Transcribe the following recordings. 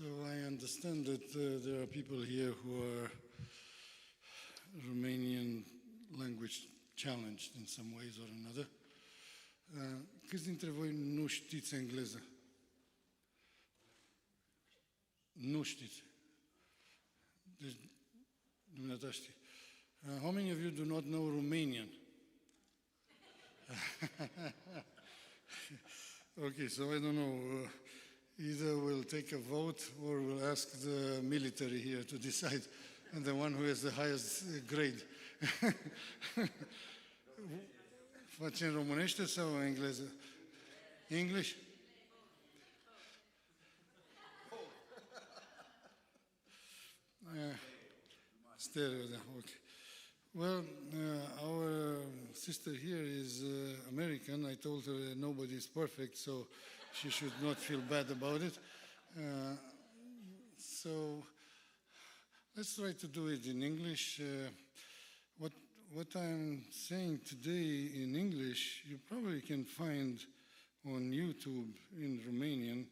So I understand that there are people here who are Romanian language challenged in some ways or another. Câți dintre voi nu știți engleză? Nu știți. Deci, dumneata știi. How many of you do not know Romanian? Okay, so I don't know. Either we'll take a vote or we'll ask the military here to decide, and the one who has the highest grade. Facem românește sau engleză? English? Stereo, da, okay. Well, our sister here is American. I told her nobody is perfect, so she should not feel bad about it. So let's try to do it in English. What I'm saying today in English, you probably can find on YouTube in Romanian.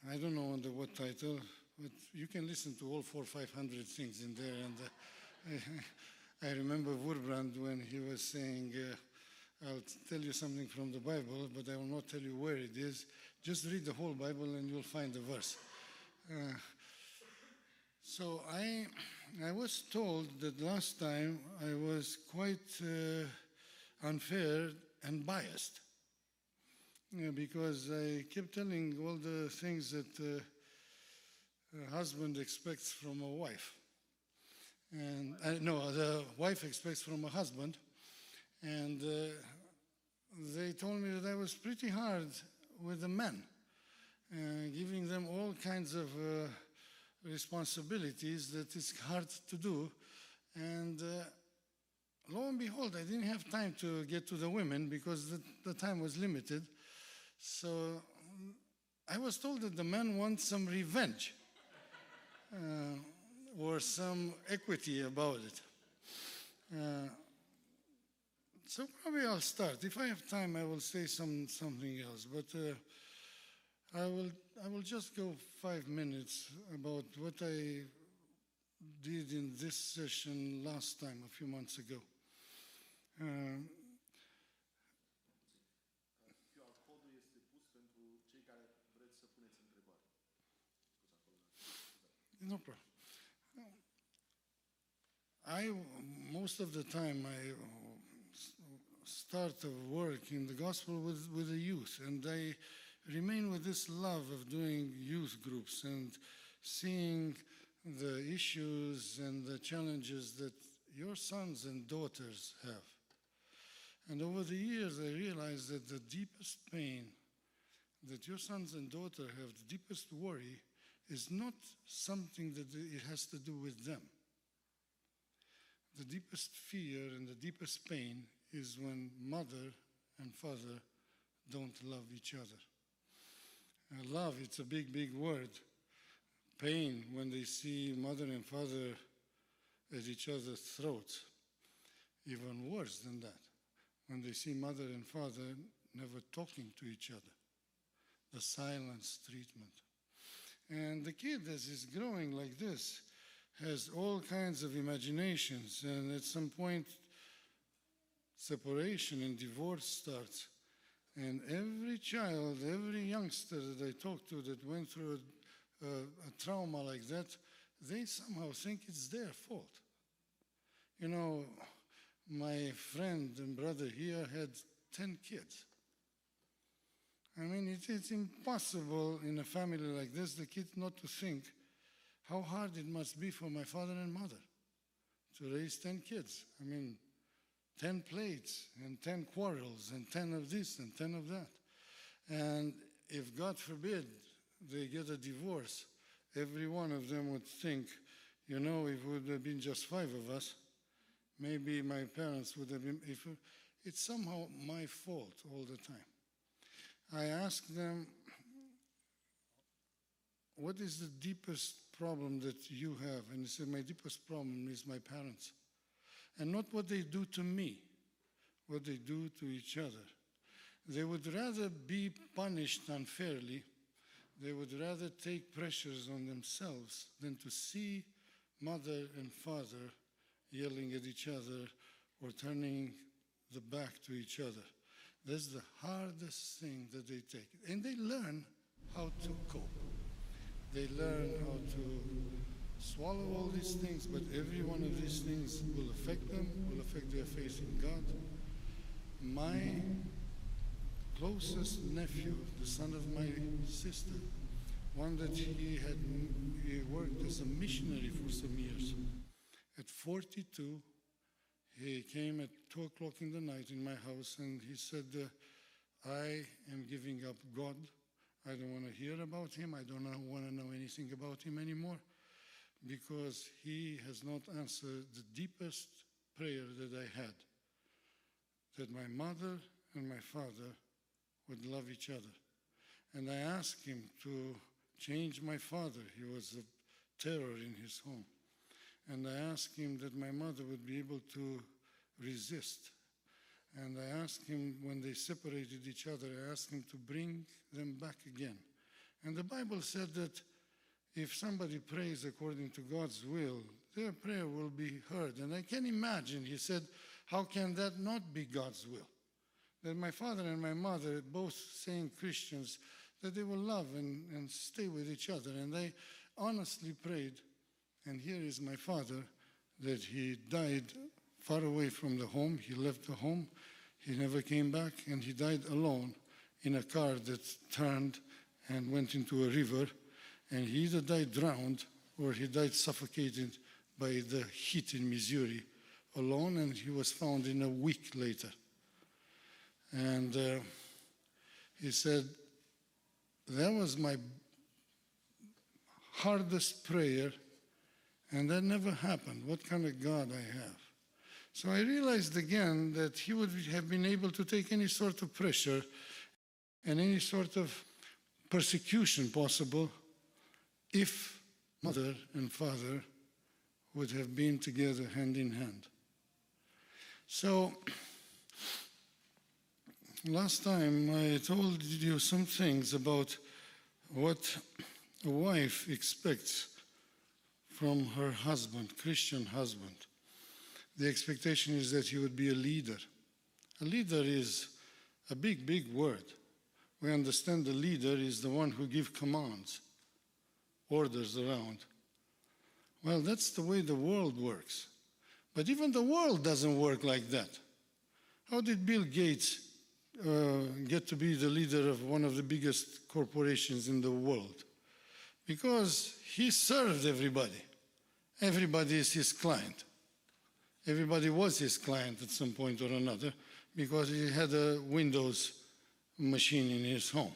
I don't know under what title, but you can listen to all 400-500 things in there. And I remember Wurbrand when he was saying, I'll tell you something from the Bible, but I will not tell you where it is. Just read the whole Bible and you'll find the verse. So I was told that last time I was quite unfair and biased because I kept telling all the things that a husband expects from a wife. And no, the wife expects from a husband. And they told me that I was pretty hard with the men, giving them all kinds of responsibilities that it's hard to do. And lo and behold, I didn't have time to get to the women because the time was limited. So I was told that the men want some revenge or some equity about it. So probably I'll start. If I have time, I will say something else. But I will just go 5 minutes about what I did in this session last time, a few months ago. No problem. Most of the time, I start work in the gospel with the youth, and I remain with this love of doing youth groups and seeing the issues and the challenges that your sons and daughters have. And over the years, I realized that the deepest pain that your sons and daughters have, the deepest worry, is not something that it has to do with them. The deepest fear and the deepest pain is when mother and father don't love each other. Love, it's a big, big word. Pain when they see mother and father at each other's throats. Even worse than that, when they see mother and father never talking to each other. The silence treatment. And the kid, as he's growing like this, has all kinds of imaginations, and at some point, separation and divorce starts. And every child, every youngster that I talk to that went through a trauma like that, they somehow think it's their fault. You know, my friend and brother here had 10 kids. I mean, it's impossible in a family like this, the kid not to think how hard it must be for my father and mother to raise 10 kids. I mean, 10 plates and 10 quarrels and 10 of this and 10 of that. And if, God forbid, they get a divorce, every one of them would think, you know, if it would have been just 5 of us, maybe my parents would have been, it's somehow my fault all the time. I asked them, what is the deepest problem that you have? And they said, my deepest problem is my parents. And not what they do to me, what they do to each other. They would rather be punished unfairly They would rather take pressures on themselves than to see mother and father yelling at each other or turning the back to each other. That's the hardest thing that they take. And they learn how to cope. They learn how to swallow all these things, but every one of these things will affect them, will affect their faith in God. My closest nephew, the son of my sister, one that he worked as a missionary for some years. At 42, he came at 2 o'clock in the night in my house and he said, I am giving up God. I don't want to hear about him. I don't want to know anything about him anymore because he has not answered the deepest prayer that I had, that my mother and my father would love each other. And I asked him to change my father. He was a terror in his home. And I asked him that my mother would be able to resist. And I asked him, when they separated each other, I asked him to bring them back again. And the Bible said that if somebody prays according to God's will, their prayer will be heard. And I can imagine, he said, how can that not be God's will? That my father and my mother, both saying Christians, that they will love and stay with each other. And I honestly prayed, and here is my father, that he died far away from the home. He left the home. He never came back, and he died alone in a car that turned and went into a river. And he either died drowned or he died suffocated by the heat in Missouri alone, and he was found in a week later. And he said, that was my hardest prayer, and that never happened. What kind of God I have? So I realized again that he would have been able to take any sort of pressure and any sort of persecution possible if mother and father would have been together hand in hand. So last time I told you some things about what a wife expects from her husband, Christian husband. The expectation is that he would be a leader. A leader is a big, big word. We understand the leader is the one who gives commands, orders around. Well, that's the way the world works. But even the world doesn't work like that. How did Bill Gates get to be the leader of one of the biggest corporations in the world? Because he served everybody. Everybody is his client. Everybody was his client at some point or another because he had a Windows machine in his home.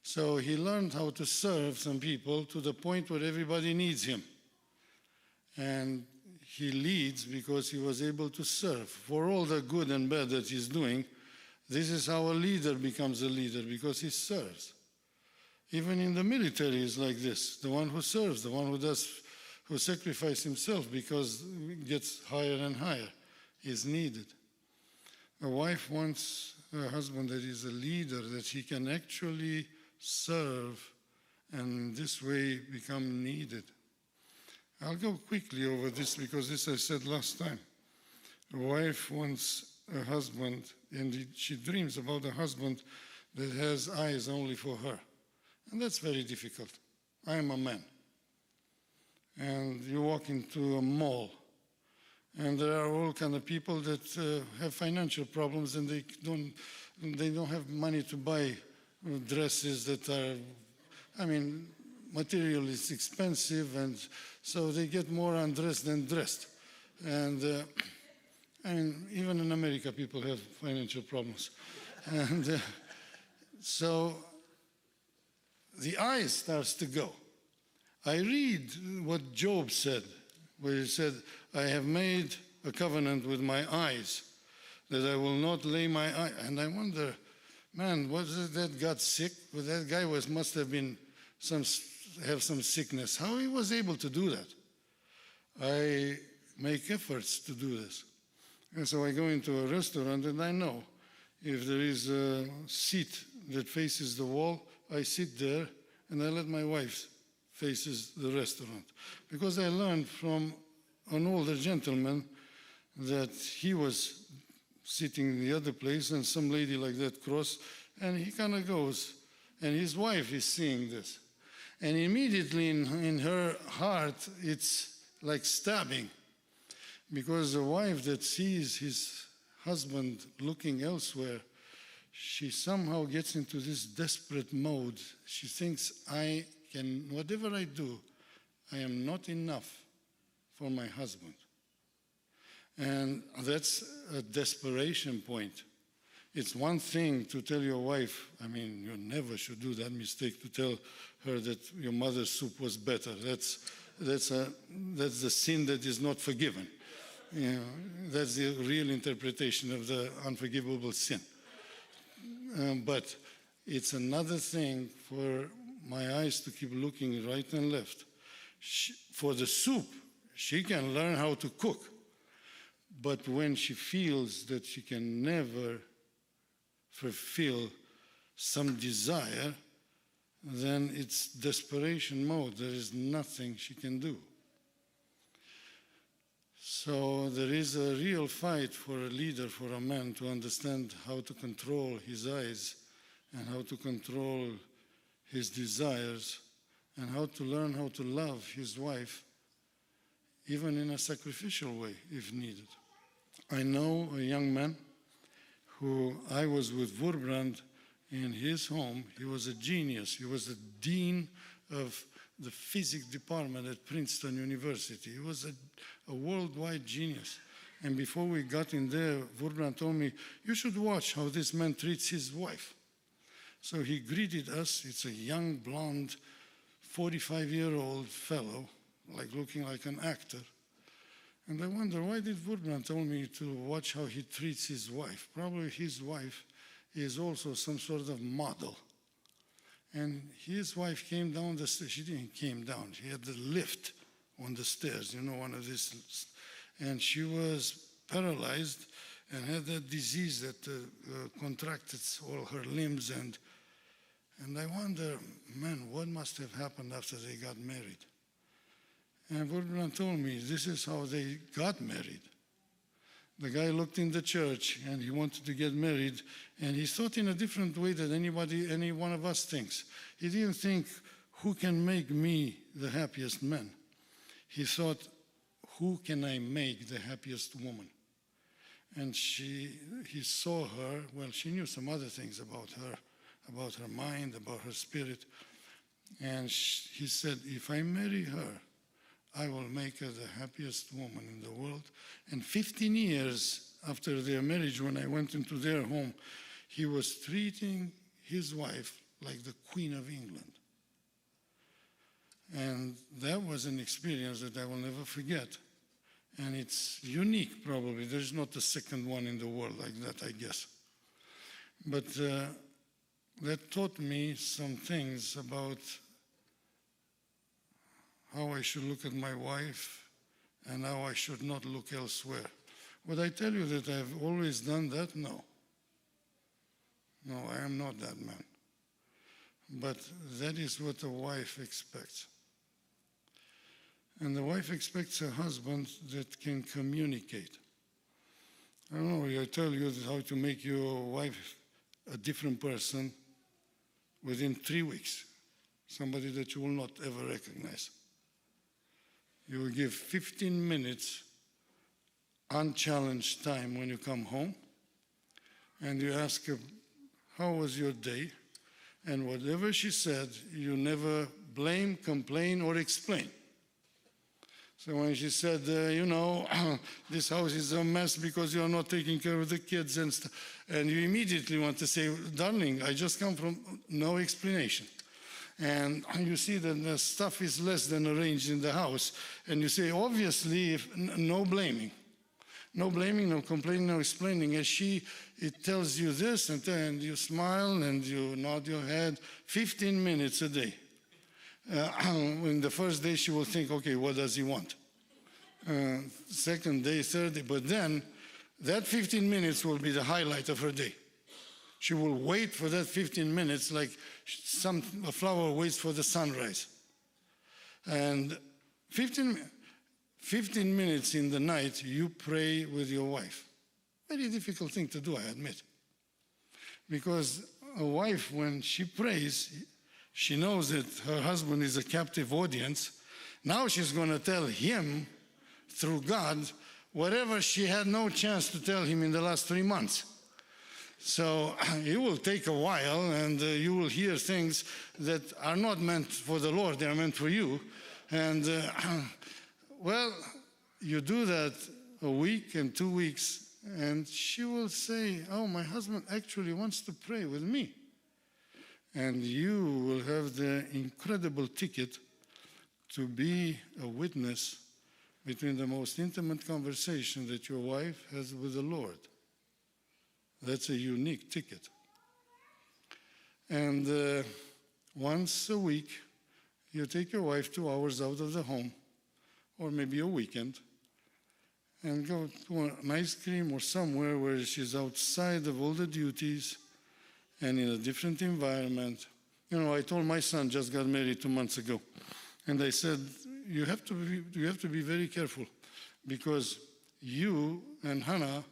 So he learned how to serve some people to the point where everybody needs him. And he leads because he was able to serve. For all the good and bad that he's doing, this is how a leader becomes a leader, because he serves. Even in the military is like this. The one who serves, the one who sacrifices himself because it gets higher and higher is needed. A wife wants a husband that is a leader, that he can actually serve and this way become needed. I'll go quickly over this because this I said last time. A wife wants a husband, and she dreams about a husband that has eyes only for her. And that's very difficult. I am a man. And you walk into a mall, and there are all kind of people that have financial problems, and they don't have money to buy dresses that are, material is expensive, and so they get more undressed than dressed. And even in America, people have financial problems. And so the eye starts to go. I read what Job said, where he said, I have made a covenant with my eyes, that I will not lay my eye. And I wonder, man, was that God sick? Well, that guy must have been have some sickness. How he was able to do that? I make efforts to do this. And so I go into a restaurant and I know if there is a seat that faces the wall, I sit there and I let my wife faces the restaurant. Because I learned from an older gentleman that he was sitting in the other place and some lady like that cross, and he kind of goes, and his wife is seeing this. And immediately in her heart, it's like stabbing. Because the wife that sees his husband looking elsewhere, she somehow gets into this desperate mode. She thinks, whatever I do, I am not enough for my husband. And that's a desperation point. It's one thing to tell your wife, you never should do that mistake to tell her that your mother's soup was better. That's the sin that is not forgiven. That's the real interpretation of the unforgivable sin. But it's another thing for my eyes to keep looking right and left. For the soup, she can learn how to cook. But when she feels that she can never fulfill some desire, then it's desperation mode. There is nothing she can do. So there is a real fight for a leader, for a man, to understand how to control his eyes and how to control his desires and how to learn how to love his wife, even in a sacrificial way, if needed. I know a young man who I was with Wurbrand in his home. He was a genius. He was the dean of the physics department at Princeton University. He was a worldwide genius. And before we got in there, Wurbrand told me, you should watch how this man treats his wife. So he greeted us. It's a young, blonde, 45-year-old fellow, looking like an actor. And I wonder, why did Wurbrand tell me to watch how he treats his wife? Probably his wife is also some sort of model. And his wife came down the stairs. She didn't came down. She had the lift on the stairs, one of these. And she was paralyzed and had that disease that contracted all her limbs. And I wonder, man, what must have happened after they got married? And Wurbrand told me this is how they got married. The guy looked in the church and he wanted to get married, and he thought in a different way than any one of us thinks. He didn't think, who can make me the happiest man? He thought, who can I make the happiest woman? And he saw her, well, she knew some other things about her mind, about her spirit. And he said, if I marry her, I will make her the happiest woman in the world. And 15 years after their marriage, when I went into their home, he was treating his wife like the Queen of England. And that was an experience that I will never forget. And it's unique, probably. There's not a second one in the world like that, I guess. But that taught me some things about how I should look at my wife and how I should not look elsewhere. Would I tell you that I've always done that? No. No, I am not that man. But that is what a wife expects. And the wife expects a husband that can communicate. I don't know, I tell you how to make your wife a different person within 3 weeks. Somebody that you will not ever recognize. You will give 15 minutes unchallenged time when you come home, and you ask her, how was your day? And whatever she said, you never blame, complain, or explain. So when she said, this house is a mess because you're not taking care of the kids and stuff, and you immediately want to say, darling, I just come from no explanation. And you see that the stuff is less than arranged in the house. And you say, obviously, no blaming. No blaming, no complaining, no explaining. It tells you this, and you smile and you nod your head 15 minutes a day. In the first day, she will think, okay, what does he want? Second day, third day. But then, that 15 minutes will be the highlight of her day. She will wait for that 15 minutes like a flower waits for the sunrise. And 15 minutes in the night, you pray with your wife. Very difficult thing to do, I admit. Because a wife, when she prays, she knows that her husband is a captive audience. Now she's going to tell him, through God, whatever she had no chance to tell him in the last 3 months. So it will take a while, and you will hear things that are not meant for the Lord, they are meant for you. And, well, you do that a week and 2 weeks, and she will say, oh, my husband actually wants to pray with me. And you will have the incredible ticket to be a witness between the most intimate conversation that your wife has with the Lord. That's a unique ticket. And once a week, you take your wife 2 hours out of the home, or maybe a weekend, and go to an ice cream or somewhere where she's outside of all the duties and in a different environment. You know, I told my son, just got married 2 months ago, and I said, you have to be very careful, because you and Hannah,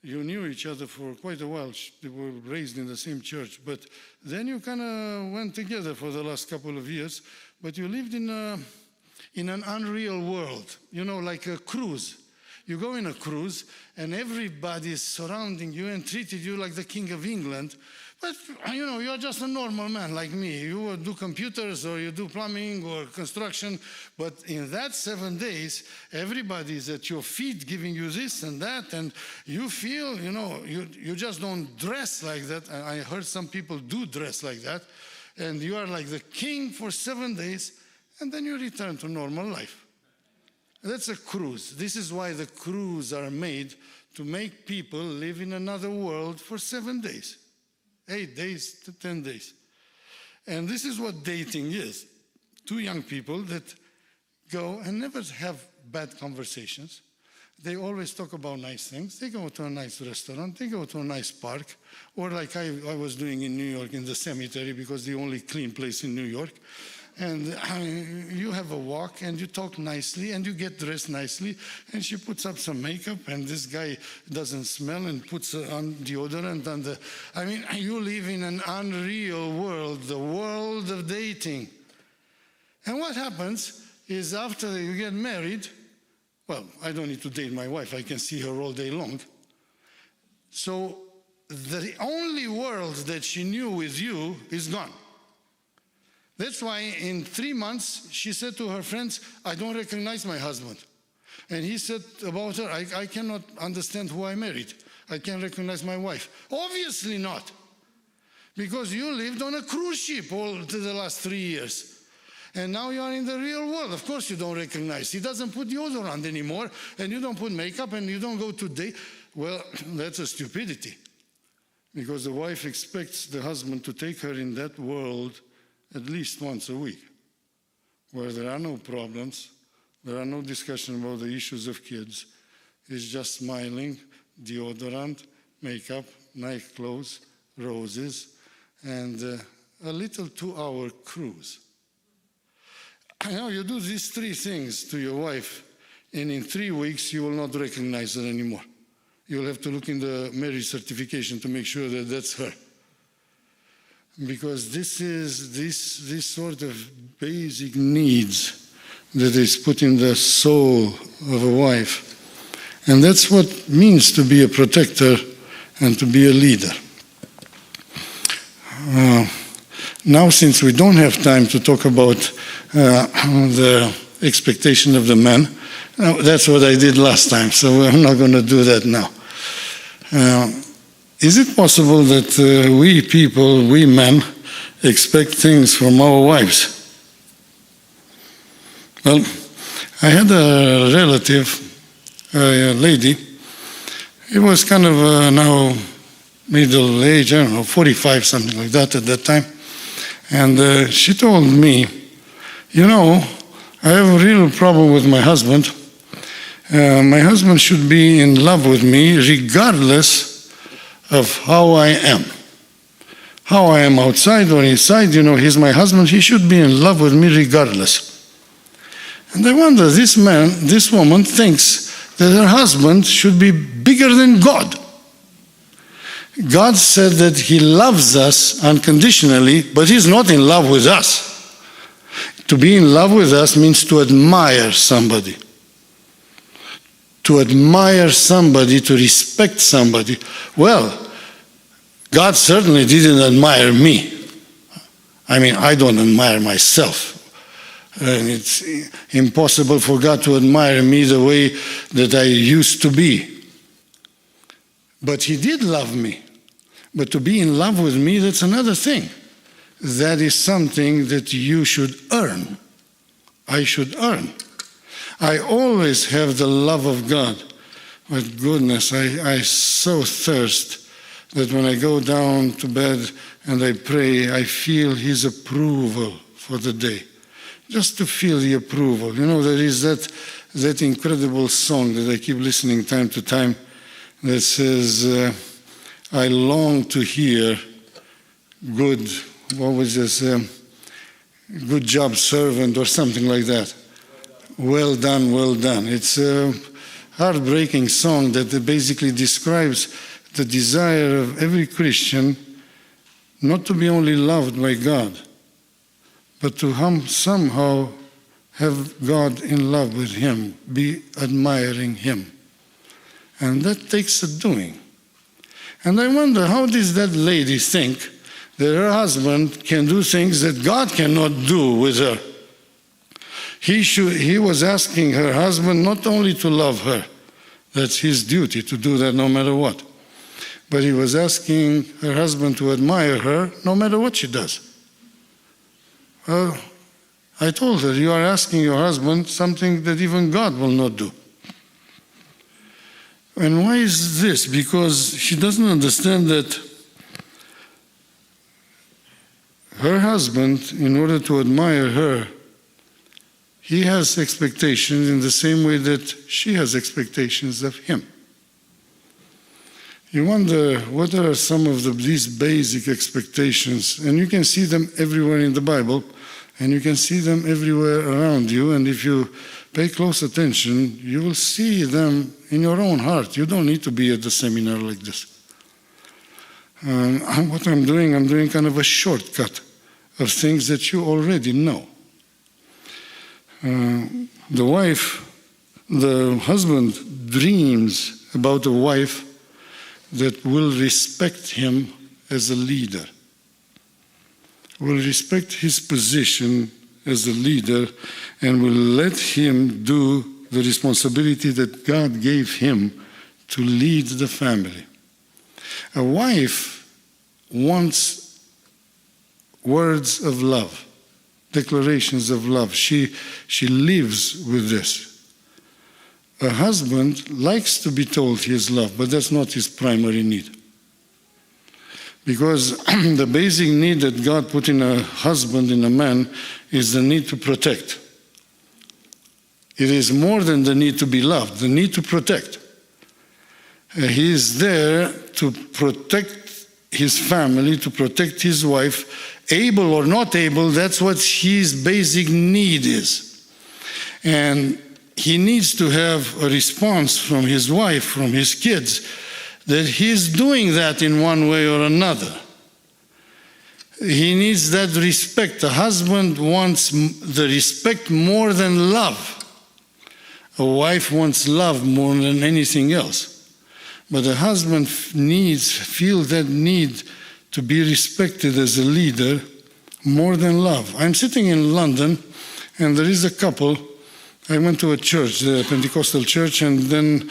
you knew each other for quite a while. They were raised in the same church, but then you kind of went together for the last couple of years, but you lived in an unreal world, you know, like a cruise. You go in a cruise, and everybody is surrounding you and treated you like the King of England. But, you know, you're just a normal man like me. You do computers, or you do plumbing or construction. But in that 7 days, everybody is at your feet giving you this and that. And you feel, you know, you just don't dress like that. I heard some people do dress like that. And you are like the king for 7 days, and then you return to normal life. That's a cruise. This is why the cruises are made, to make people live in another world for 7 days. 8 days to 10 days. And this is what dating is. 2 young people that go and never have bad conversations. They always talk about nice things. They go to a nice restaurant. They go to a nice park. Or like I was doing in New York in the cemetery, because the only clean place in New York. And you have a walk, and you talk nicely, and you get dressed nicely, and she puts up some makeup, and this guy doesn't smell and puts on deodorant. You live in an unreal world, the world of dating. And what happens is, after you get married, well, I don't need to date my wife, I can see her all day long. So the only world that she knew with you is gone. That's why in 3 months, she said to her friends, I don't recognize my husband. And he said about her, I cannot understand who I married. I can't recognize my wife. Obviously not. Because you lived on a cruise ship all to the last 3 years. And now you are in the real world. Of course you don't recognize. He doesn't put deodorant anymore, and you don't put makeup, and you don't go to date. Well, that's a stupidity. Because the wife expects the husband to take her in that world at least once a week, where there are no problems, there are no discussion about the issues of kids. It's just smiling, deodorant, makeup, nice clothes, roses, and a little 2-hour cruise. Now you do these 3 things to your wife, and in 3 weeks you will not recognize her anymore. You'll have to look in the marriage certification to make sure that that's her. Because this is this sort of basic needs that is put in the soul of a wife. And that's what it means to be a protector and to be a leader. Now, since we don't have time to talk about the expectation of the man, that's what I did last time, so I'm not going to do that now. Is it possible that we men, expect things from our wives? Well, I had a relative, a lady. He was kind of now middle age, I don't know, 45, something like that at that time. And she told me, you know, I have a real problem with my husband. My husband should be in love with me regardless of how I am. how I am outside or inside, he's my husband, he should be in love with me regardless. And I wonder, this woman thinks that her husband should be bigger than God. God said that he loves us unconditionally, but he's not in love with us. To be in love with us means to admire somebody. To admire somebody, to respect somebody. Well, God certainly didn't admire me. I mean, I don't admire myself. And it's impossible for God to admire me the way that I used to be. But he did love me. But to be in love with me, that's another thing. That is something that you should earn. I should earn. I always have the love of God. But goodness, I so thirst that when I go down to bed and I pray, I feel his approval for the day. Just to feel the approval. There is that incredible song that I keep listening time to time that says, I long to hear good job, servant, or something like that. Well done, well done. It's a heartbreaking song that basically describes the desire of every Christian not to be only loved by God, but to somehow have God in love with him, be admiring him. And that takes a doing. And I wonder, how does that lady think that her husband can do things that God cannot do with her? He was asking her husband not only to love her, that's his duty to do that no matter what, but he was asking her husband to admire her no matter what she does. Well, I told her, you are asking your husband something that even God will not do. And why is this? Because she doesn't understand that her husband, in order to admire her, he has expectations in the same way that she has expectations of him. You wonder, what are some of these basic expectations? And you can see them everywhere in the Bible, and you can see them everywhere around you. And if you pay close attention, you will see them in your own heart. You don't need to be at the seminar like this. What I'm doing kind of a shortcut of things that you already know. The husband dreams about a wife that will respect him as a leader, will respect his position as a leader, and will let him do the responsibility that God gave him to lead the family. A wife wants words of love, declarations of love. She lives with this. A husband likes to be told he is loved, but that's not his primary need. Because the basic need that God put in a husband, in a man, is the need to protect. It is more than the need to be loved, the need to protect. He is there to protect his family, to protect his wife, able or not able, that's what his basic need is. And he needs to have a response from his wife, from his kids, that he's doing that in one way or another. He needs that respect. A husband wants the respect more than love. A wife wants love more than anything else. But a husband feels that need to be respected as a leader more than love. I'm sitting in London, and there is a couple. I went to a church, the Pentecostal church, and then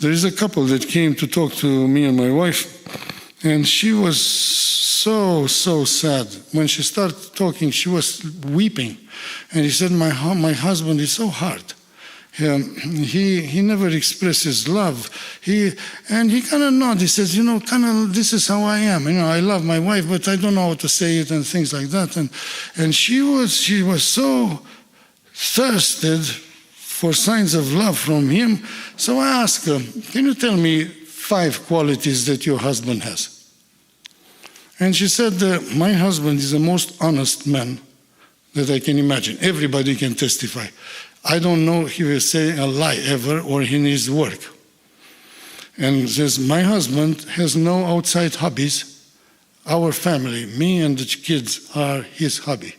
there is a couple that came to talk to me and my wife, and she was so sad. When she started talking, she was weeping. And he said, my husband is so hard. He never expresses love. And he kind of nodded. He says, this is how I am. I love my wife, but I don't know how to say it and things like that. And she was so thirsted for signs of love from him. So I asked her, can you tell me 5 qualities that your husband has? And she said, my husband is the most honest man that I can imagine. Everybody can testify. I don't know if he will say a lie ever or in his work. And says, my husband has no outside hobbies. Our family, me and the kids, are his hobby.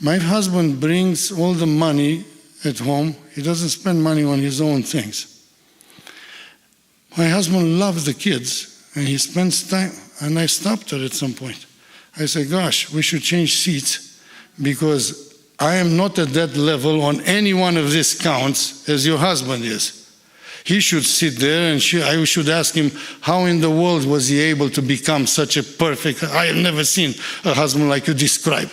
My husband brings all the money at home. He doesn't spend money on his own things. My husband loves the kids, and he spends time, and I stopped her at some point. I said, gosh, we should change seats, because I am not at that level on any one of these counts as your husband is. He should sit there, and I should ask him, how in the world was he able to become such a perfect, I have never seen a husband like you describe.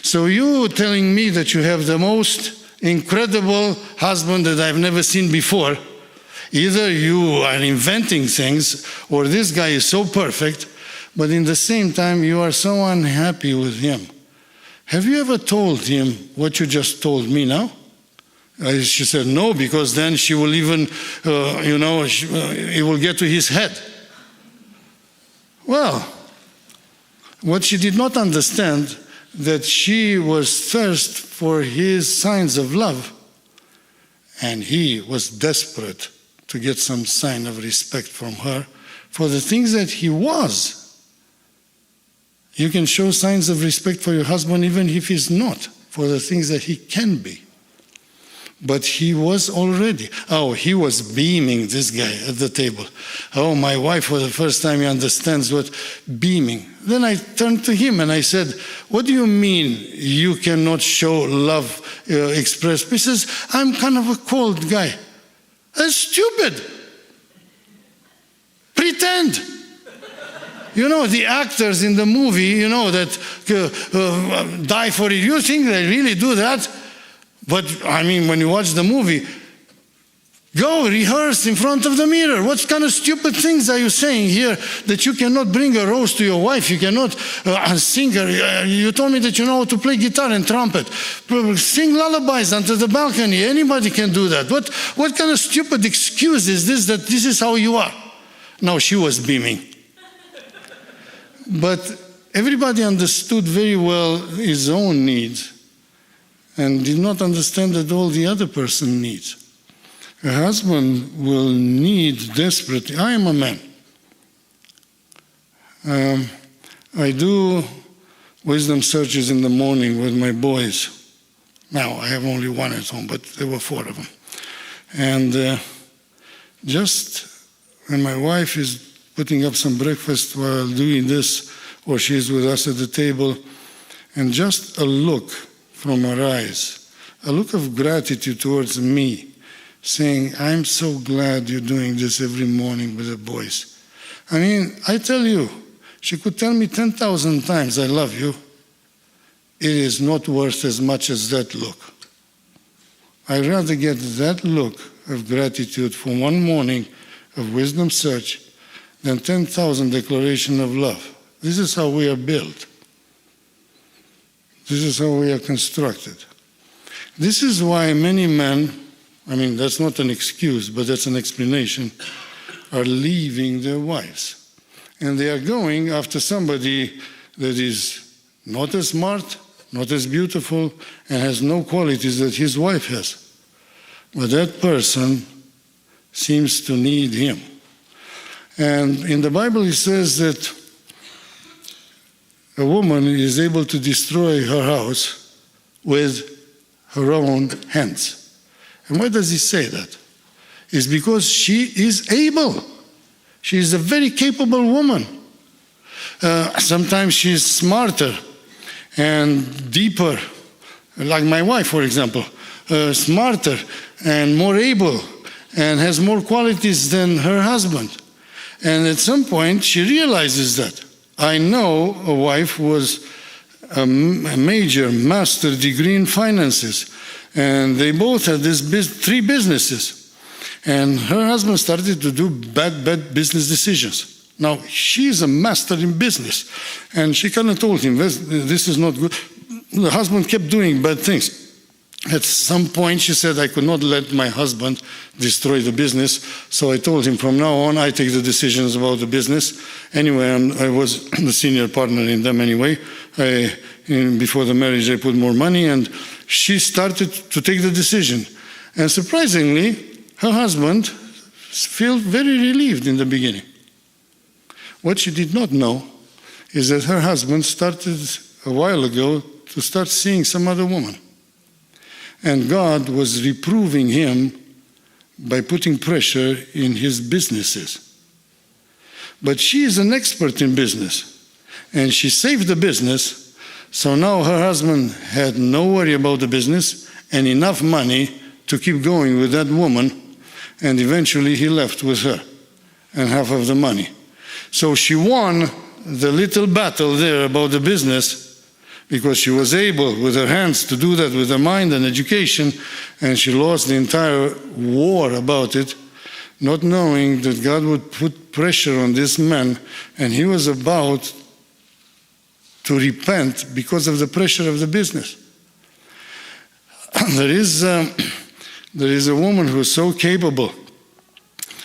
So you telling me that you have the most incredible husband that I've never seen before, either you are inventing things, or this guy is so perfect, but in the same time, you are so unhappy with him. Have you ever told him what you just told me now? She said, no, because then she will even, it will get to his head. Well, what she did not understand, that she was thirst for his signs of love, and he was desperate to get some sign of respect from her for the things that he was. You can show signs of respect for your husband even if he's not, for the things that he can be. But he was already, he was beaming, this guy at the table. Oh, my wife, for the first time, he understands what beaming. Then I turned to him and I said, what do you mean you cannot show love expressed? He says, I'm kind of a cold guy. That's stupid. Pretend. You know, the actors in the movie, that die for it. You think they really do that? But, I mean, when you watch the movie, go rehearse in front of the mirror. What kind of stupid things are you saying here that you cannot bring a rose to your wife? You cannot sing her. You told me that you know how to play guitar and trumpet. Sing lullabies under the balcony. Anybody can do that. What kind of stupid excuse is this that this is how you are? No, she was beaming. But everybody understood very well his own needs and did not understand that all the other person needs. A husband will need desperately. I am a man. I do wisdom searches in the morning with my boys. Now, I have only one at home, but there were 4 of them. And just when my wife is putting up some breakfast while doing this, or she's with us at the table, and just a look from her eyes, a look of gratitude towards me, saying, I'm so glad you're doing this every morning with the boys. I mean, I tell you, she could tell me 10,000 times, I love you. It is not worth as much as that look. I'd rather get that look of gratitude for one morning of wisdom search than 10,000 declarations of love. This is how we are built. This is how we are constructed. This is why many men, I mean, that's not an excuse, but that's an explanation, are leaving their wives. And they are going after somebody that is not as smart, not as beautiful, and has no qualities that his wife has. But that person seems to need him. And in the Bible it says that a woman is able to destroy her house with her own hands. And why does he say that? It's because she is able. She is a very capable woman. Sometimes she's smarter and deeper, like my wife, for example, smarter and more able and has more qualities than her husband. And at some point, she realizes that. I know a wife who was a major master degree in finances, and they both had these 3 businesses. And her husband started to do bad business decisions. Now, she's a master in business, and she kind of told him, this is not good. The husband kept doing bad things. At some point, she said, I could not let my husband destroy the business. So I told him, from now on, I take the decisions about the business. Anyway, I was the senior partner in them anyway. Before the marriage, I put more money, and she started to take the decision. And surprisingly, her husband felt very relieved in the beginning. What she did not know is that her husband started a while ago to start seeing some other woman. And God was reproving him by putting pressure in his businesses. But she is an expert in business, and she saved the business, so now her husband had no worry about the business and enough money to keep going with that woman, and eventually he left with her and half of the money. So she won the little battle there about the business, because she was able with her hands to do that with her mind and education, and she lost the entire war about it, not knowing that God would put pressure on this man, and he was about to repent because of the pressure of the business. There is a woman who is so capable,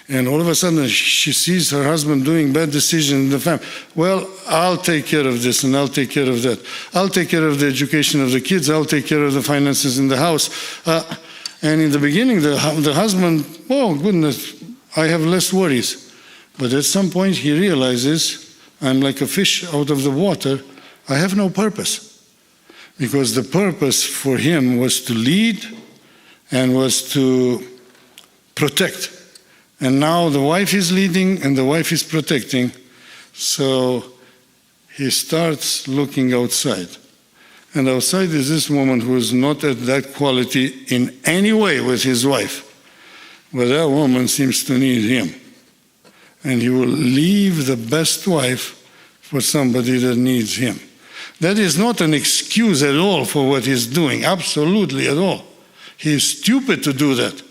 and all of a sudden she sees her husband doing bad decisions in the family. Well, I'll take care of this and I'll take care of that. I'll take care of the education of the kids. I'll take care of the finances in the house. And in the beginning, the husband, oh goodness, I have less worries. But at some point he realizes, I'm like a fish out of the water. I have no purpose. Because the purpose for him was to lead and was to protect. And now the wife is leading and the wife is protecting. So he starts looking outside. And outside is this woman who is not at that quality in any way with his wife. But that woman seems to need him. And he will leave the best wife for somebody that needs him. That is not an excuse at all for what he's doing, absolutely at all. He is stupid to do that.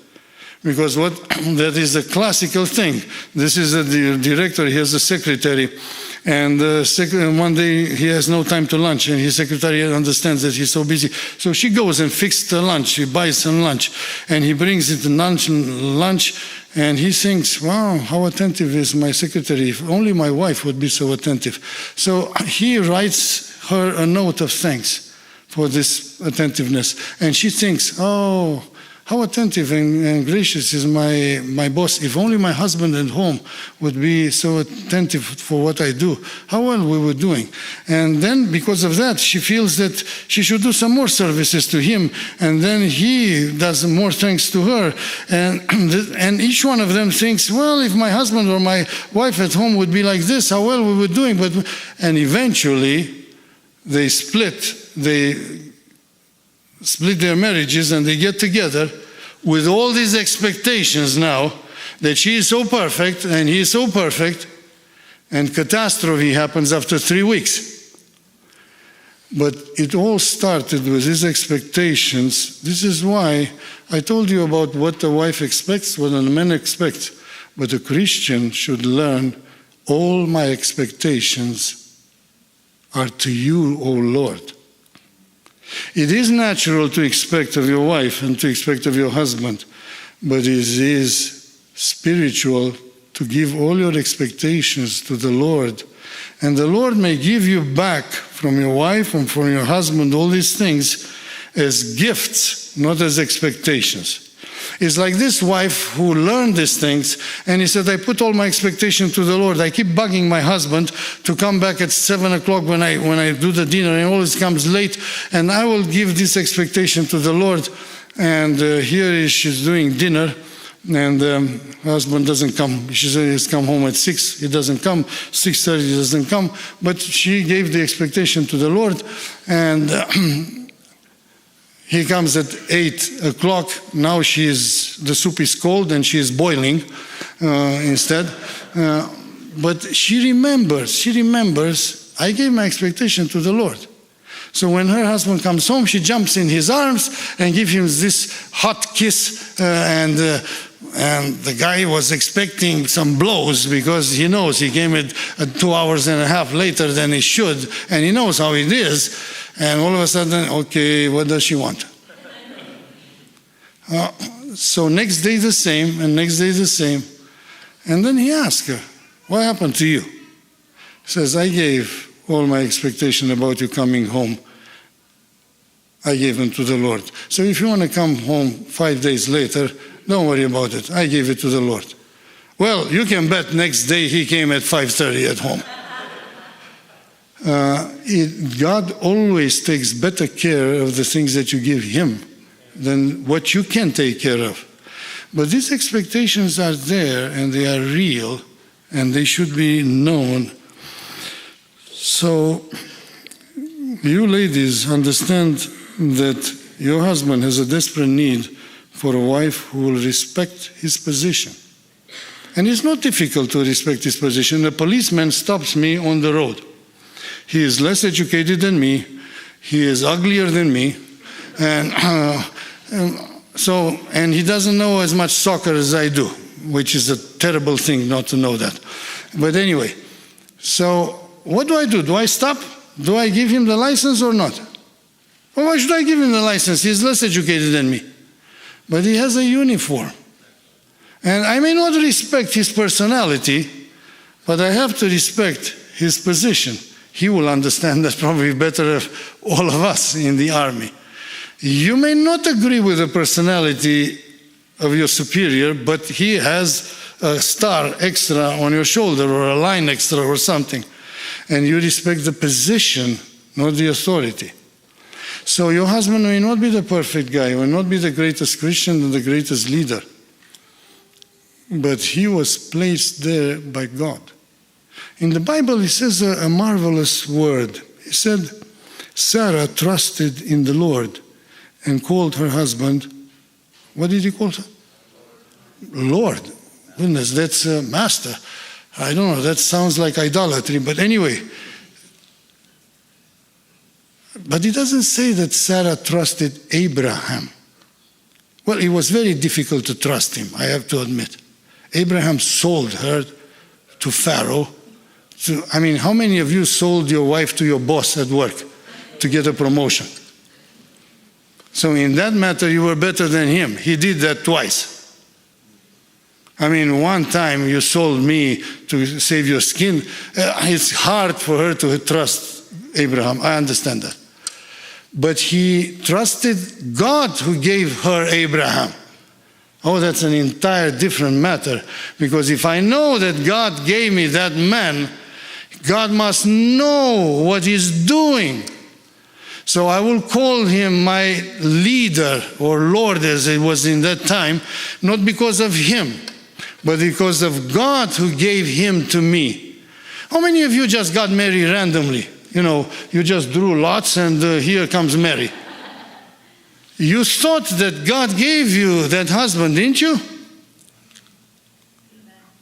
Because that is a classical thing. This is the director, he has a secretary, and one day he has no time to lunch, and his secretary understands that he's so busy. So she goes and fixes the lunch, she buys some lunch, and he brings it to lunch, and he thinks, wow, how attentive is my secretary. If only my wife would be so attentive. So he writes her a note of thanks for this attentiveness. And she thinks, oh, how attentive and gracious is my boss. If only my husband at home would be so attentive for what I do, how well we were doing. And then because of that, she feels that she should do some more services to him. And then he does more thanks to her. And each one of them thinks, well, if my husband or my wife at home would be like this, how well we were doing. And eventually, they split their marriages and they get together with all these expectations now that she is so perfect and he is so perfect, and catastrophe happens after 3 weeks. But it all started with these expectations. This is why I told you about what the wife expects, what the man expects. But a Christian should learn, all my expectations are to you, O Lord. It is natural to expect of your wife and to expect of your husband, but it is spiritual to give all your expectations to the Lord. And the Lord may give you back from your wife and from your husband all these things as gifts, not as expectations. It's like this wife who learned these things, and he said, I put all my expectation to the Lord. I keep bugging my husband to come back at 7 o'clock when I do the dinner, and he always comes late, and I will give this expectation to the Lord. And here she's doing dinner, and her husband doesn't come. She said he's come home at 6. He doesn't come. 6:30 he doesn't come. But she gave the expectation to the Lord, and he comes at 8 o'clock. Now the soup is cold and she is boiling instead. But she remembers, I gave my expectation to the Lord. So when her husband comes home, she jumps in his arms and gives him this hot kiss. And the guy was expecting some blows because he knows he came at 2 hours and a half later than he should. And he knows how it is. And all of a sudden, okay, what does she want? So next day the same, and next day the same. And then he asked her, what happened to you? He says, I gave all my expectation about you coming home. I gave them to the Lord. So if you want to come home 5 days later, don't worry about it. I gave it to the Lord. Well, you can bet next day he came at 5:30 at home. God always takes better care of the things that you give him than what you can take care of. But these expectations are there, and they are real, and they should be known. So you ladies understand that your husband has a desperate need for a wife who will respect his position. And it's not difficult to respect his position. A policeman stops me on the road. He is less educated than me. He is uglier than me. And he doesn't know as much soccer as I do, which is a terrible thing not to know that. But anyway, so what do? Do I stop? Do I give him the license or not? Well, why should I give him the license? He's less educated than me. But he has a uniform. And I may not respect his personality, but I have to respect his position. He will understand that probably better than all of us in the army. You may not agree with the personality of your superior, but he has a star extra on your shoulder or a line extra or something. And you respect the position, not the authority. So your husband may not be the perfect guy, may not be the greatest Christian and the greatest leader. But he was placed there by God. In the Bible, it says a marvelous word. He said, Sarah trusted in the Lord and called her husband, what did he call her? Lord. Goodness, that's master. I don't know, that sounds like idolatry, but anyway. But it doesn't say that Sarah trusted Abraham. Well, it was very difficult to trust him, I have to admit. Abraham sold her to Pharaoh. How many of you sold your wife to your boss at work to get a promotion? So in that matter, you were better than him. He did that twice. One time you sold me to save your skin. It's hard for her to trust Abraham. I understand that. But he trusted God who gave her Abraham. Oh, that's an entire different matter. Because if I know that God gave me that man, God must know what he's doing. So I will call him my leader or Lord as it was in that time, not because of him, but because of God who gave him to me. How many of you just got married randomly? You just drew lots and here comes Mary. You thought that God gave you that husband, didn't you?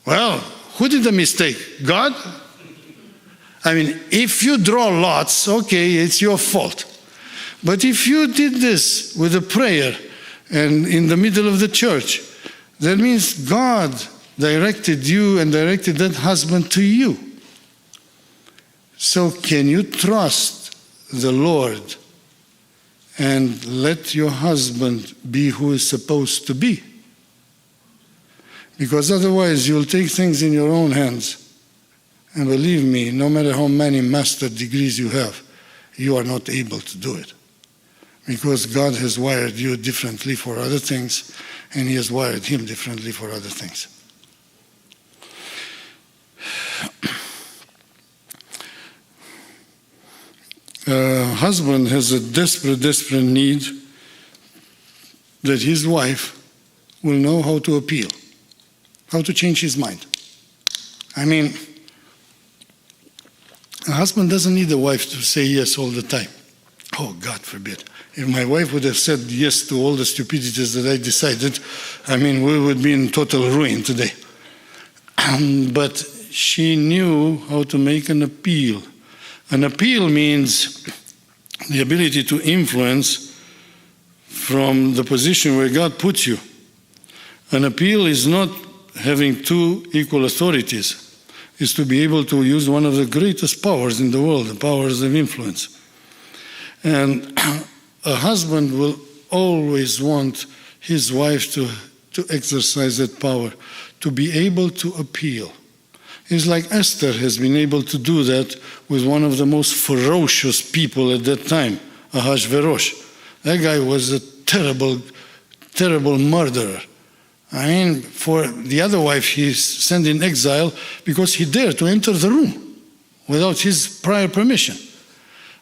Well, who did the mistake? God? If you draw lots, okay, it's your fault. But if you did this with a prayer and in the middle of the church, that means God directed you and directed that husband to you. So can you trust the Lord and let your husband be who is supposed to be? Because otherwise you'll take things in your own hands. And believe me, no matter how many master degrees you have, you are not able to do it. Because God has wired you differently for other things, and he has wired him differently for other things. Husband has a desperate need that his wife will know how to appeal, how to change his mind. A husband doesn't need a wife to say yes all the time. Oh, God forbid. If my wife would have said yes to all the stupidities that I decided, we would be in total ruin today. But she knew how to make an appeal. An appeal means the ability to influence from the position where God puts you. An appeal is not having two equal authorities. It's to be able to use one of the greatest powers in the world, the powers of influence. And a husband will always want his wife to exercise that power, to be able to appeal. It's like Esther has been able to do that with one of the most ferocious people at that time, Ahasuerus. That guy was a terrible, terrible murderer. I mean, for the other wife, he's sent in exile because he dared to enter the room without his prior permission.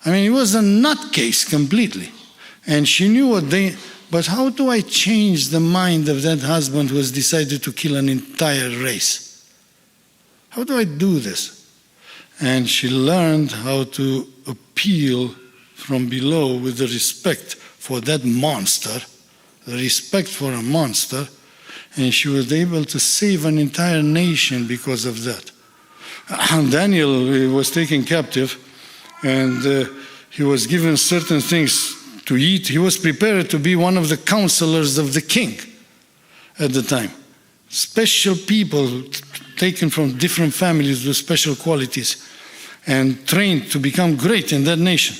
I mean, he was a nutcase completely. And she knew what they... But how do I change the mind of that husband who has decided to kill an entire race? How do I do this? And she learned how to appeal from below with the respect for that monster, the respect for a monster, and she was able to save an entire nation because of that. Daniel was taken captive, and he was given certain things to eat. He was prepared to be one of the counselors of the king at the time. Special people taken from different families with special qualities and trained to become great in that nation.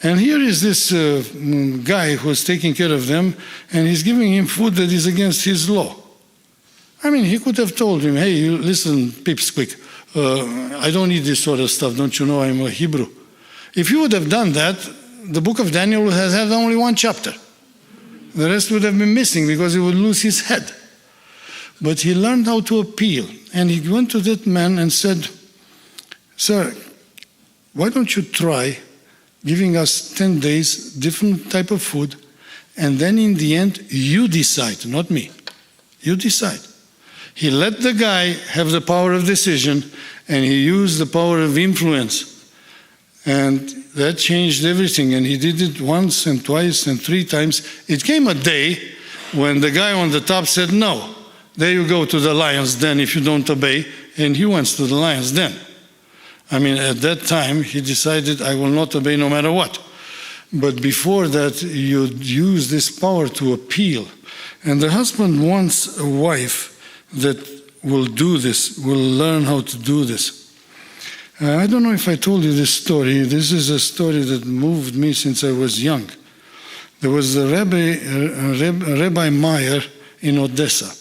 And here is this guy who is taking care of them, and he's giving him food that is against his law. I mean, he could have told him, hey, listen, pipsqueak, I don't eat this sort of stuff. Don't you know I'm a Hebrew? If he would have done that, the book of Daniel would have had only one chapter. The rest would have been missing because he would lose his head. But he learned how to appeal. And he went to that man and said, sir, why don't you try giving us 10 days, different type of food, and then in the end, you decide, not me. You decide. He let the guy have the power of decision, and he used the power of influence. And that changed everything. And he did it once and twice and 3 times. It came a day when the guy on the top said, no, there you go to the lion's den if you don't obey. And he went to the lion's den. I mean, at that time, he decided, I will not obey no matter what. But before that, you use this power to appeal. And the husband wants a wife that will do this, will learn how to do this. I don't know if I told you this story. This is a story that moved me since I was young. There was a Rabbi Meyer in Odessa.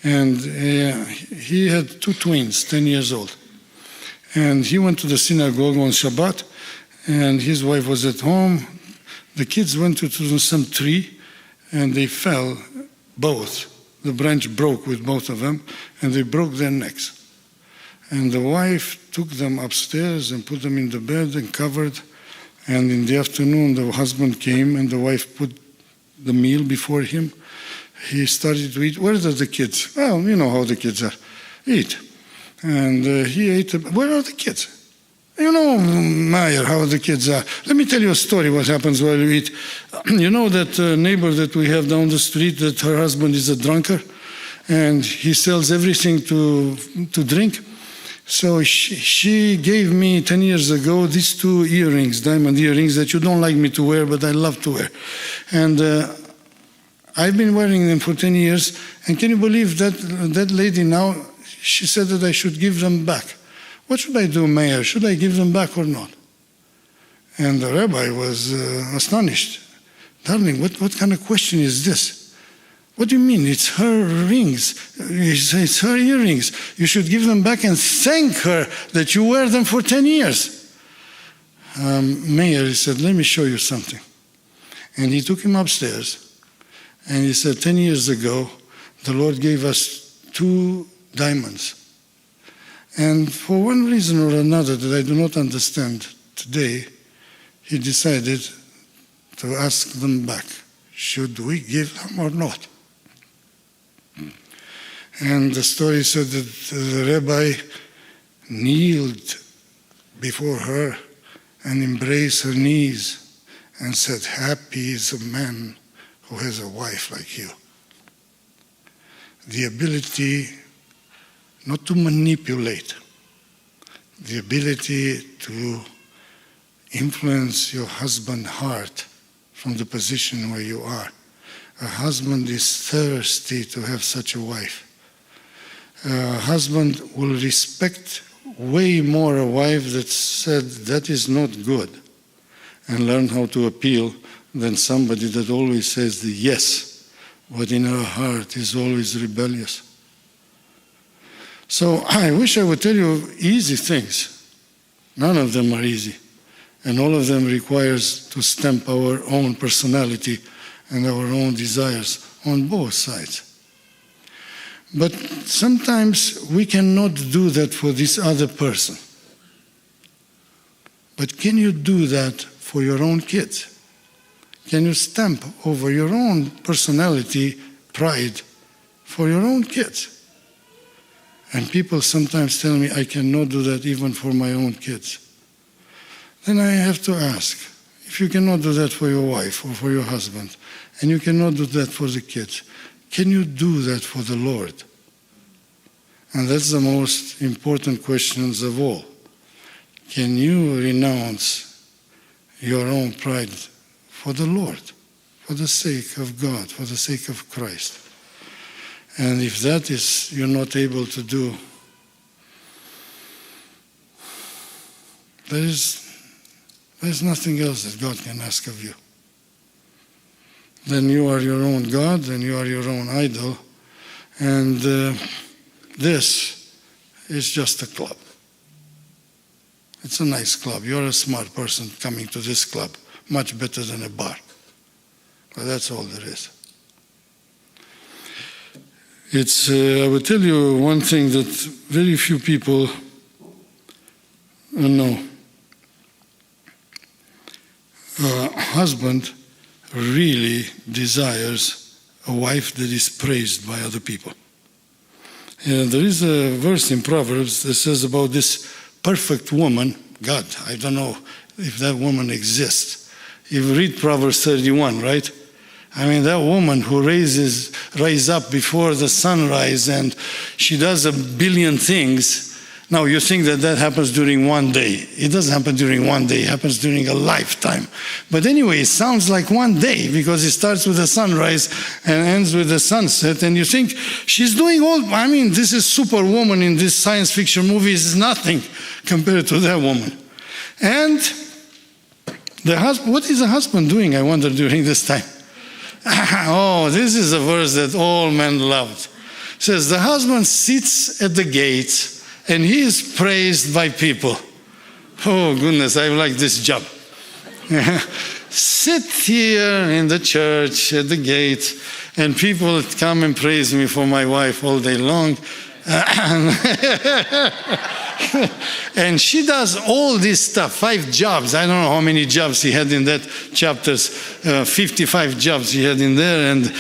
And he had 2 twins, 10 years old. And he went to the synagogue on Shabbat, and his wife was at home. The kids went to some tree, and they fell, both. The branch broke with both of them, and they broke their necks. And the wife took them upstairs and put them in the bed and covered. And in the afternoon, the husband came, and the wife put the meal before him. He started to eat. Where are the kids? Well, you know how the kids are. Eat. And he ate. Where are the kids? You know, Meyer, how the kids are. Let me tell you a story what happens while you eat. You know that neighbor that we have down the street, that her husband is a drunkard, and he sells everything to drink? So she gave me 10 years ago these 2 earrings, diamond earrings, that you don't like me to wear, but I love to wear. And I've been wearing them for 10 years. And can you believe that lady now, she said that I should give them back. What should I do, Mayor? Should I give them back or not? And the rabbi was astonished. Darling, what kind of question is this? What do you mean? It's her rings. It's her earrings. You should give them back and thank her that you wear them for 10 years. Mayor, he said, let me show you something. And he took him upstairs. And he said, 10 years ago, the Lord gave us 2 diamonds. And for one reason or another that I do not understand today, he decided to ask them back. Should we give them or not? And the story said that the rabbi kneeled before her and embraced her knees and said, happy is a man who has a wife like you. The ability not to manipulate, the ability to influence your husband's heart from the position where you are. A husband is thirsty to have such a wife. A husband will respect way more a wife that said that is not good and learn how to appeal than somebody that always says the yes but in her heart is always rebellious. So I wish I would tell you easy things. None of them are easy. And all of them requires to stamp our own personality and our own desires on both sides. But sometimes we cannot do that for this other person. But can you do that for your own kids? Can you stamp over your own personality, pride, for your own kids? And people sometimes tell me, I cannot do that even for my own kids. Then I have to ask, if you cannot do that for your wife or for your husband, and you cannot do that for the kids, can you do that for the Lord? And that's the most important questions of all. Can you renounce your own pride for the Lord, for the sake of God, for the sake of Christ? And if that is you're not able to do, there's nothing else that God can ask of you. Then you are your own God, and you are your own idol, and this is just a club. It's a nice club. You're a smart person coming to this club, much better than a bar. But that's all there is. I will tell you one thing that very few people know. A husband really desires a wife that is praised by other people. And there is a verse in Proverbs that says about this perfect woman, God, I don't know if that woman exists. You read Proverbs 31, right? I mean, that woman who rises up before the sunrise and she does a billion things. Now, you think that happens during one day. It doesn't happen during one day. It happens during a lifetime. But anyway, it sounds like one day because it starts with the sunrise and ends with the sunset. And you think she's doing this is Superwoman in this science fiction movie is nothing compared to that woman. And the husband, what is the husband doing, I wonder, during this time? Oh, this is a verse that all men loved. It says, the husband sits at the gate and he is praised by people. Oh, goodness, I like this job. Sit here in the church at the gate, and people come and praise me for my wife all day long. And she does all this stuff, 5 jobs. I don't know how many jobs he had in that chapters, 55 jobs he had in there. And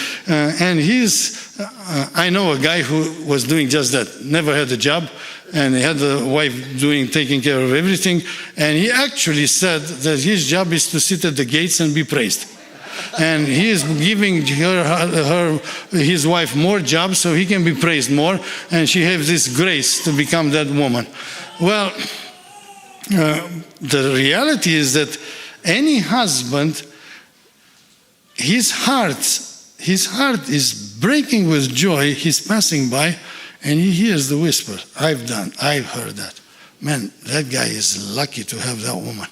I know a guy who was doing just that, never had a job. And he had a wife taking care of everything. And he actually said that his job is to sit at the gates and be praised. And he is giving his wife more jobs so he can be praised more. And she has this grace to become that woman. Well, the reality is that any husband, his heart is breaking with joy. He's passing by. And he hears the whisper, I've heard that. Man, that guy is lucky to have that woman.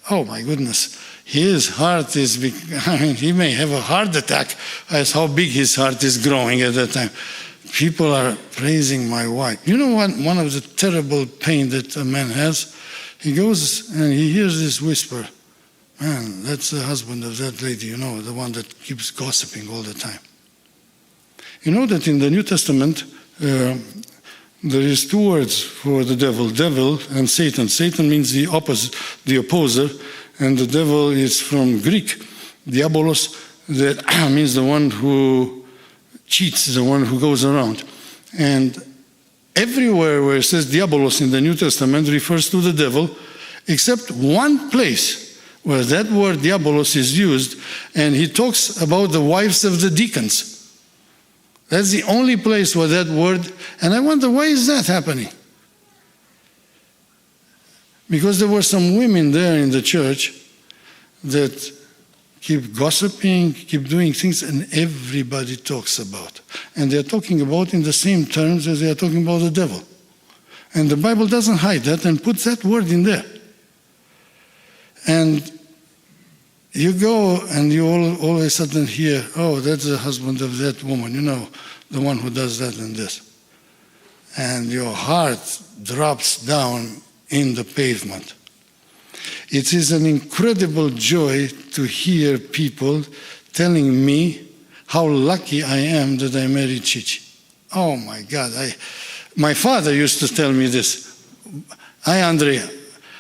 Oh my goodness. His heart is, he may have a heart attack as how big his heart is growing at that time. People are praising my wife. You know what? One of the terrible pain that a man has, he goes and he hears this whisper. Man, that's the husband of that lady, the one that keeps gossiping all the time. You know that in the New Testament, there is 2 words for the devil and Satan. Satan means the opposite, the opposer, and the devil is from Greek, diabolos, that means the one who cheats, the one who goes around. And everywhere where it says diabolos in the New Testament refers to the devil, except one place where that word diabolos is used, and he talks about the wives of the deacons. That's the only place where that word, and I wonder, why is that happening? Because there were some women there in the church that keep gossiping, keep doing things, and everybody talks about. And they're talking about in the same terms as they are talking about the devil. And the Bible doesn't hide that and puts that word in there. And you go and you all of a sudden hear, oh, that's the husband of that woman, you know, the one who does that and this. And your heart drops down in the pavement. It is an incredible joy to hear people telling me how lucky I am that I married Chichi. Oh my God, my father used to tell me this. Hi, Andrei,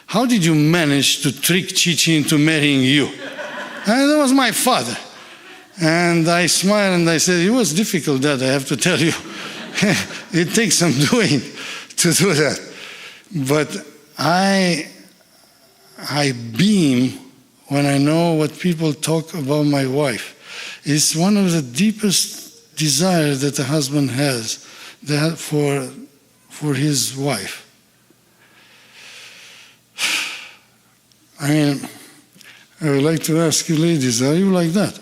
how did you manage to trick Chichi into marrying you? And that was my father. And I smiled and I said, it was difficult, Dad, I have to tell you. It takes some doing to do that. But I beam when I know what people talk about my wife. It's one of the deepest desires that a husband has for his wife. I mean, I would like to ask you ladies, are you like that?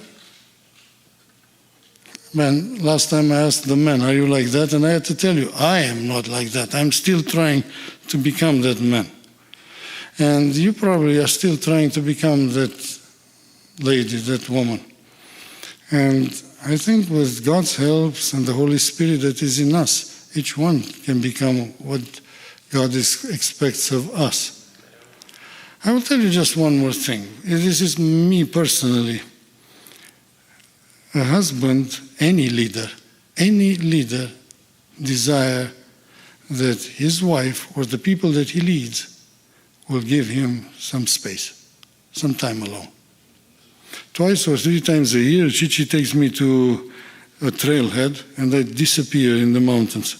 Man, last time I asked the men, are you like that? And I had to tell you, I am not like that. I'm still trying to become that man. And you probably are still trying to become that lady, that woman. And I think with God's help and the Holy Spirit that is in us, each one can become what God expects of us. I will tell you just one more thing. This is me personally. A husband, any leader desire that his wife or the people that he leads will give him some space, some time alone. Twice or three times a year, Chichi takes me to a trailhead and I disappear in the mountains.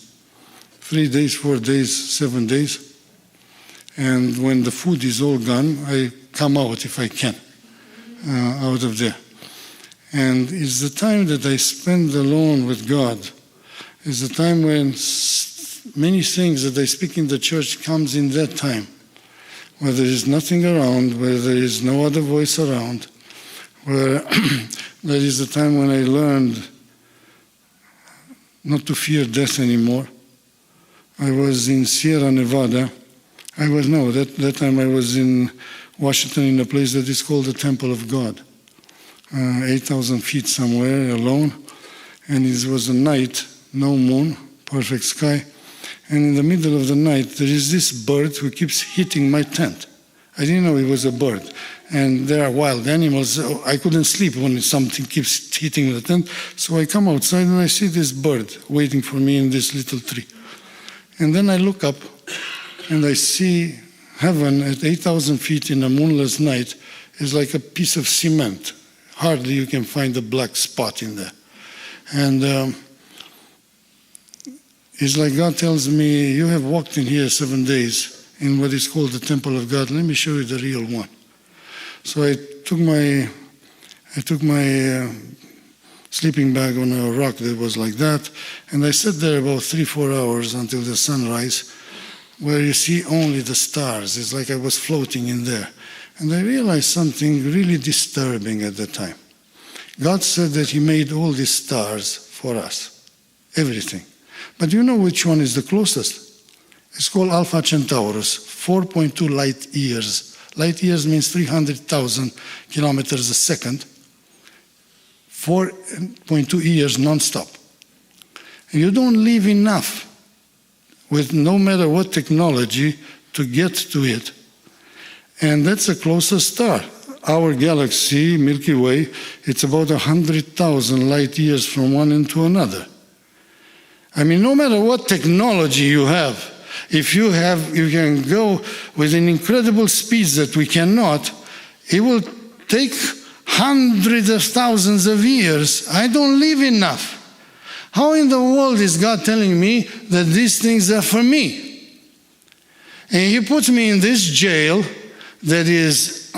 3 days, 4 days, 7 days. And when the food is all gone, I come out if I can, out of there. And it's the time that I spend alone with God. It's the time when many things that I speak in the church comes in that time, where there is nothing around, where there is no other voice around, where that is the time when I learned not to fear death anymore. I was in Sierra Nevada. That time I was in Washington in a place that is called the Temple of God. 8,000 feet somewhere, alone. And it was a night, no moon, perfect sky. And in the middle of the night, there is this bird who keeps hitting my tent. I didn't know it was a bird. And there are wild animals. I couldn't sleep when something keeps hitting the tent. So I come outside and I see this bird waiting for me in this little tree. And then I look up and I see heaven at 8,000 feet in a moonless night is like a piece of cement. Hardly you can find a black spot in there. And it's like God tells me, you have walked in here 7 days in what is called the Temple of God. Let me show you the real one. So I took my sleeping bag on a rock that was like that, and I sat there about 3-4 hours until the sunrise, where you see only the stars. It's like I was floating in there. And I realized something really disturbing at the time. God said that He made all these stars for us, everything. But you know which one is the closest? It's called Alpha Centaurus, 4.2 light years. Light years means 300,000 kilometers a second. 4.2 years non-stop. And you don't live enough with no matter what technology to get to it. And that's the closest star. Our galaxy, Milky Way, it's about 100,000 light years from one end to another. I mean, no matter what technology you have, if you can go with an incredible speeds that we cannot, it will take hundreds of thousands of years. I don't live enough. How in the world is God telling me that these things are for me? And He puts me in this jail that is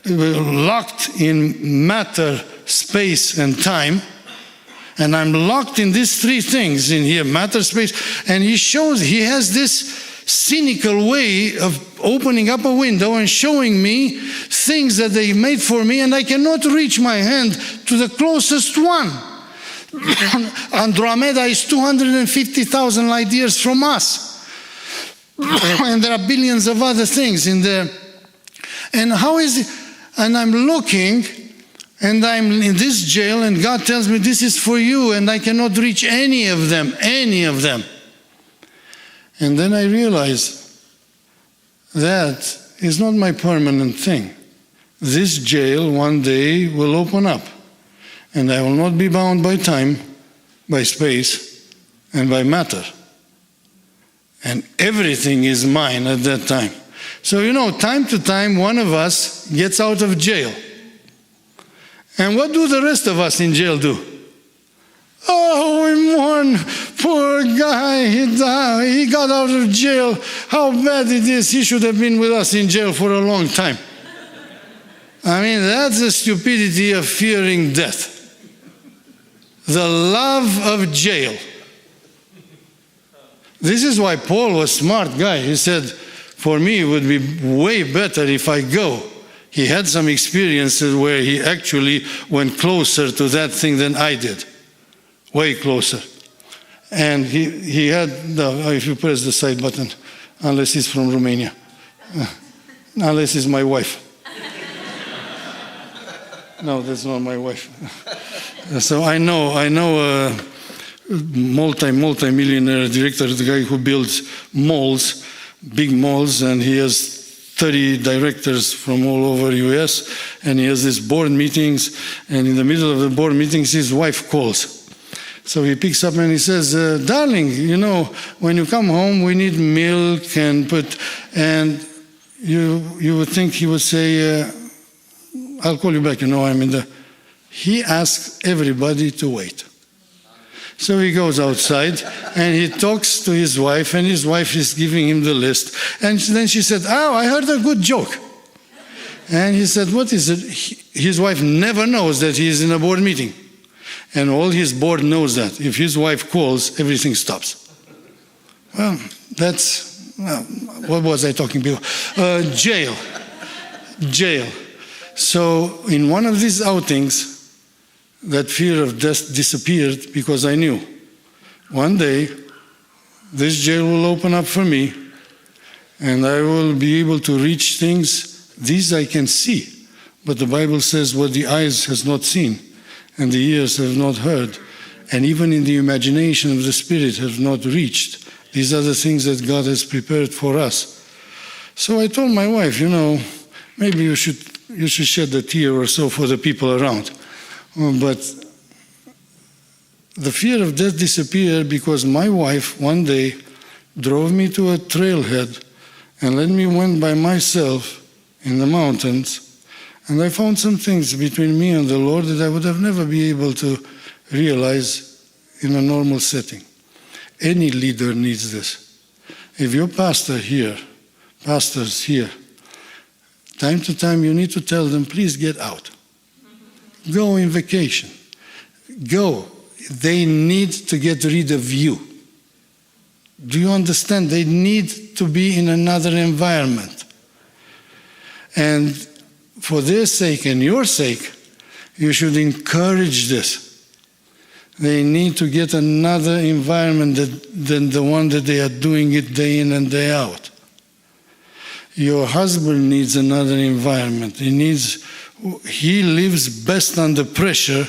locked in matter, space, and time. And I'm locked in these three things in here, matter, space. And He has this cynical way of opening up a window and showing me things that they made for me, and I cannot reach my hand to the closest one. Andromeda is 250,000 light years from us. And there are billions of other things in there. And how is it? And I'm looking, and I'm in this jail, and God tells me, this is for you, and I cannot reach any of them. And then I realize that is not my permanent thing. This jail one day will open up, and I will not be bound by time, by space, and by matter. And everything is mine at that time. So, time to time, one of us gets out of jail. And what do the rest of us in jail do? Oh, we mourn, poor guy, he got out of jail. How bad it is, he should have been with us in jail for a long time. I mean, that's the stupidity of fearing death. The love of jail. This is why Paul was a smart guy. He said, for me, it would be way better if I go. He had some experiences where he actually went closer to that thing than I did. Way closer. And he had, if you press the side button, unless he's from Romania. Unless he's my wife. No, that's not my wife. So I know a multi-millionaire director, the guy who builds malls, big malls, and he has 30 directors from all over US, and he has these board meetings, and in the middle of the board meetings, his wife calls. So he picks up and he says, darling, when you come home, we need milk and you would think he would say, I'll call you back, I'm in the... He asks everybody to wait. So he goes outside and he talks to his wife, and his wife is giving him the list. And then she said, oh, I heard a good joke. And he said, what is it? His wife never knows that he is in a board meeting. And all his board knows that. If his wife calls, everything stops. Well, what was I talking about? Jail. So in one of these outings, that fear of death disappeared because I knew one day this jail will open up for me and I will be able to reach things. These I can see, but the Bible says what the eyes has not seen and the ears have not heard, and even in the imagination of the Spirit have not reached. These are the things that God has prepared for us. So I told my wife, maybe you should shed a tear or so for the people around. But the fear of death disappeared because my wife one day drove me to a trailhead and let me went by myself in the mountains, and I found some things between me and the Lord that I would have never been able to realize in a normal setting. Any leader needs this. If your pastors here, time to time you need to tell them, please get out. Go on vacation. Go. They need to get rid of you. Do you understand? They need to be in another environment. And for their sake and your sake, you should encourage this. They need to get another environment than the one that they are doing it day in and day out. Your husband needs another environment. He lives best under pressure.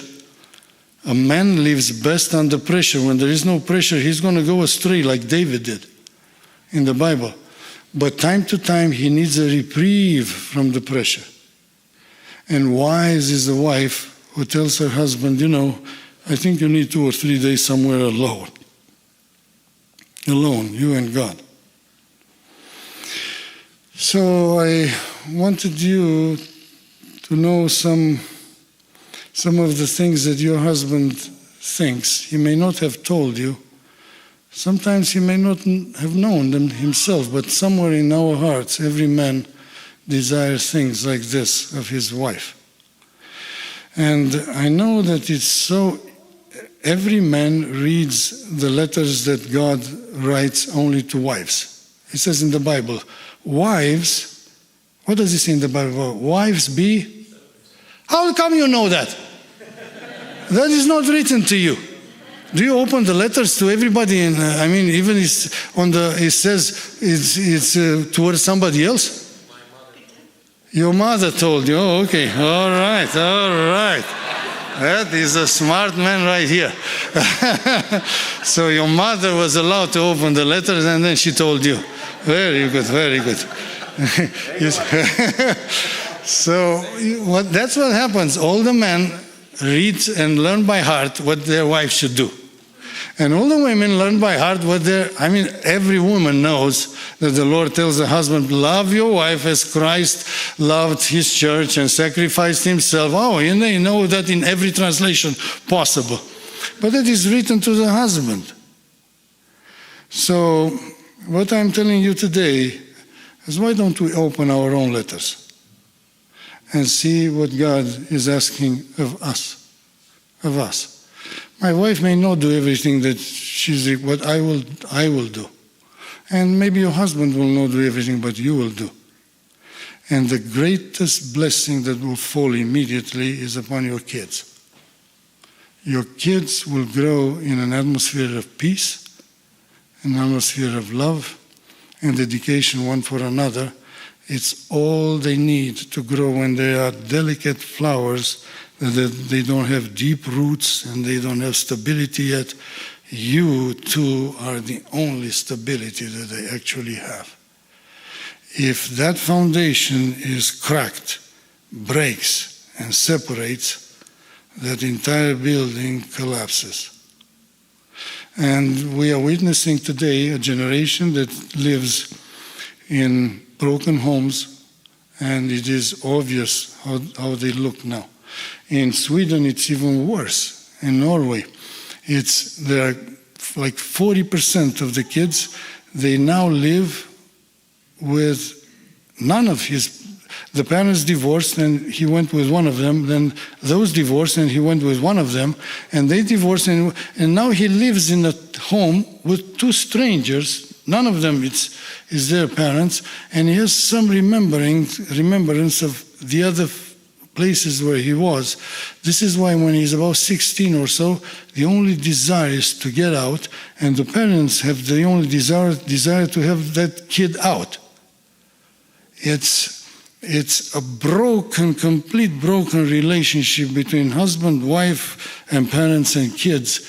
A man lives best under pressure. When there is no pressure, he's going to go astray like David did in the Bible. But time to time, he needs a reprieve from the pressure. And wise is the wife who tells her husband, I think you need 2 or 3 days somewhere alone. Alone, you and God. So I wanted you to know some of the things that your husband thinks. He may not have told you. Sometimes he may not have known them himself, but somewhere in our hearts, every man desires things like this of his wife. And I know that it's so, every man reads the letters that God writes only to wives. It says in the Bible, wives, what does it say in the Bible? Wives be? How come you know that? That is not written to you. Do you open the letters to everybody? And even it says it's towards somebody else. Your mother told you. Oh, okay. All right. That is a smart man right here. So your mother was allowed to open the letters, and then she told you. Very good, very good. So that's what happens. All the men read and learn by heart what their wife should do. And all the women learn by heart every woman knows that the Lord tells the husband, love your wife as Christ loved his church and sacrificed himself. Oh, and they know that in every translation possible. But that is written to the husband. So what I'm telling you today is, why don't we open our own letters and see what God is asking of us. My wife may not do everything that what I will do. And maybe your husband will not do everything, but you will do. And the greatest blessing that will fall immediately is upon your kids. Your kids will grow in an atmosphere of peace, an atmosphere of love, and dedication one for another. It's all they need to grow when they are delicate flowers, that they don't have deep roots and they don't have stability yet. You too are the only stability that they actually have. If that foundation is cracked, breaks, and separates, that entire building collapses. And we are witnessing today a generation that lives in broken homes, and it is obvious how they look now. In Sweden, it's even worse. In Norway, there are like 40% of the kids, they now live with none of the parents divorced and he went with one of them, then those divorced and he went with one of them, and they divorced, and now he lives in a home with two strangers, none of them is their parents, and he has some remembrance of the other places where he was. This is why when he's about 16 or so, the only desire is to get out, and the parents have the only desire to have that kid out. It's a complete broken relationship between husband, wife, and parents and kids.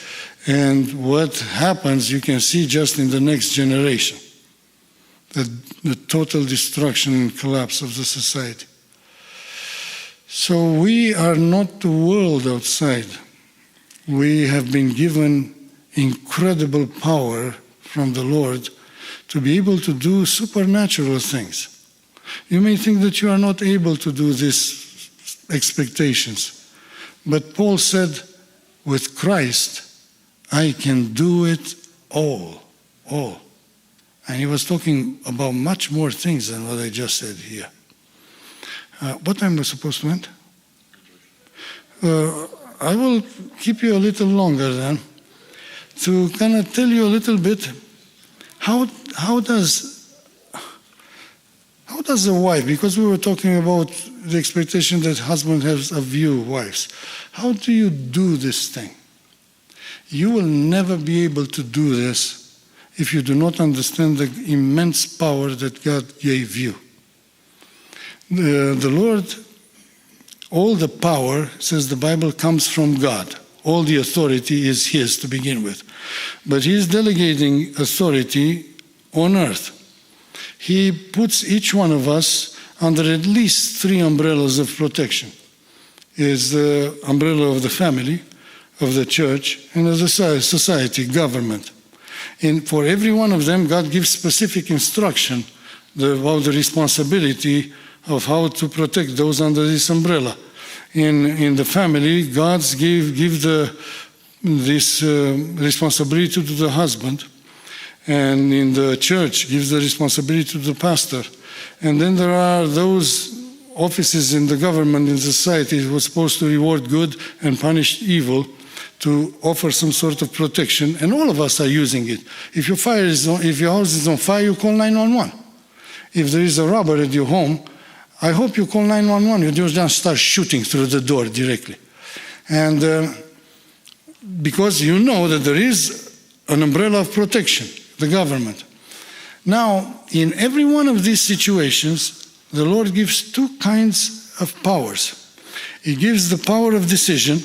And what happens, you can see just in the next generation, the total destruction and collapse of the society. So we are not the world outside. We have been given incredible power from the Lord to be able to do supernatural things. You may think that you are not able to do these expectations, but Paul said, with Christ, I can do it all. And he was talking about much more things than what I just said here. What time was supposed to end? I will keep you a little longer then to kind of tell you a little bit how does a wife, because we were talking about the expectation that husband has of you, wives. How do you do this thing? You will never be able to do this if you do not understand the immense power that God gave you. The Lord, all the power, says the Bible, comes from God. All the authority is His to begin with. But He is delegating authority on earth. He puts each one of us under at least 3 umbrellas of protection. Is the umbrella of the family, of the church, and of the society, government. And for every one of them, God gives specific instruction about the responsibility of how to protect those under this umbrella. In the family, God gives this responsibility to the husband, and in the church, gives the responsibility to the pastor. And then there are those offices in the government, in society, who are supposed to reward good and punish evil, to offer some sort of protection, and all of us are using it. If your house is on fire, you call 911. If there is a robber at your home, I hope you call 911. You just don't start shooting through the door directly. And because you know that there is an umbrella of protection, the government. Now, in every one of these situations, the Lord gives two kinds of powers. He gives the power of decision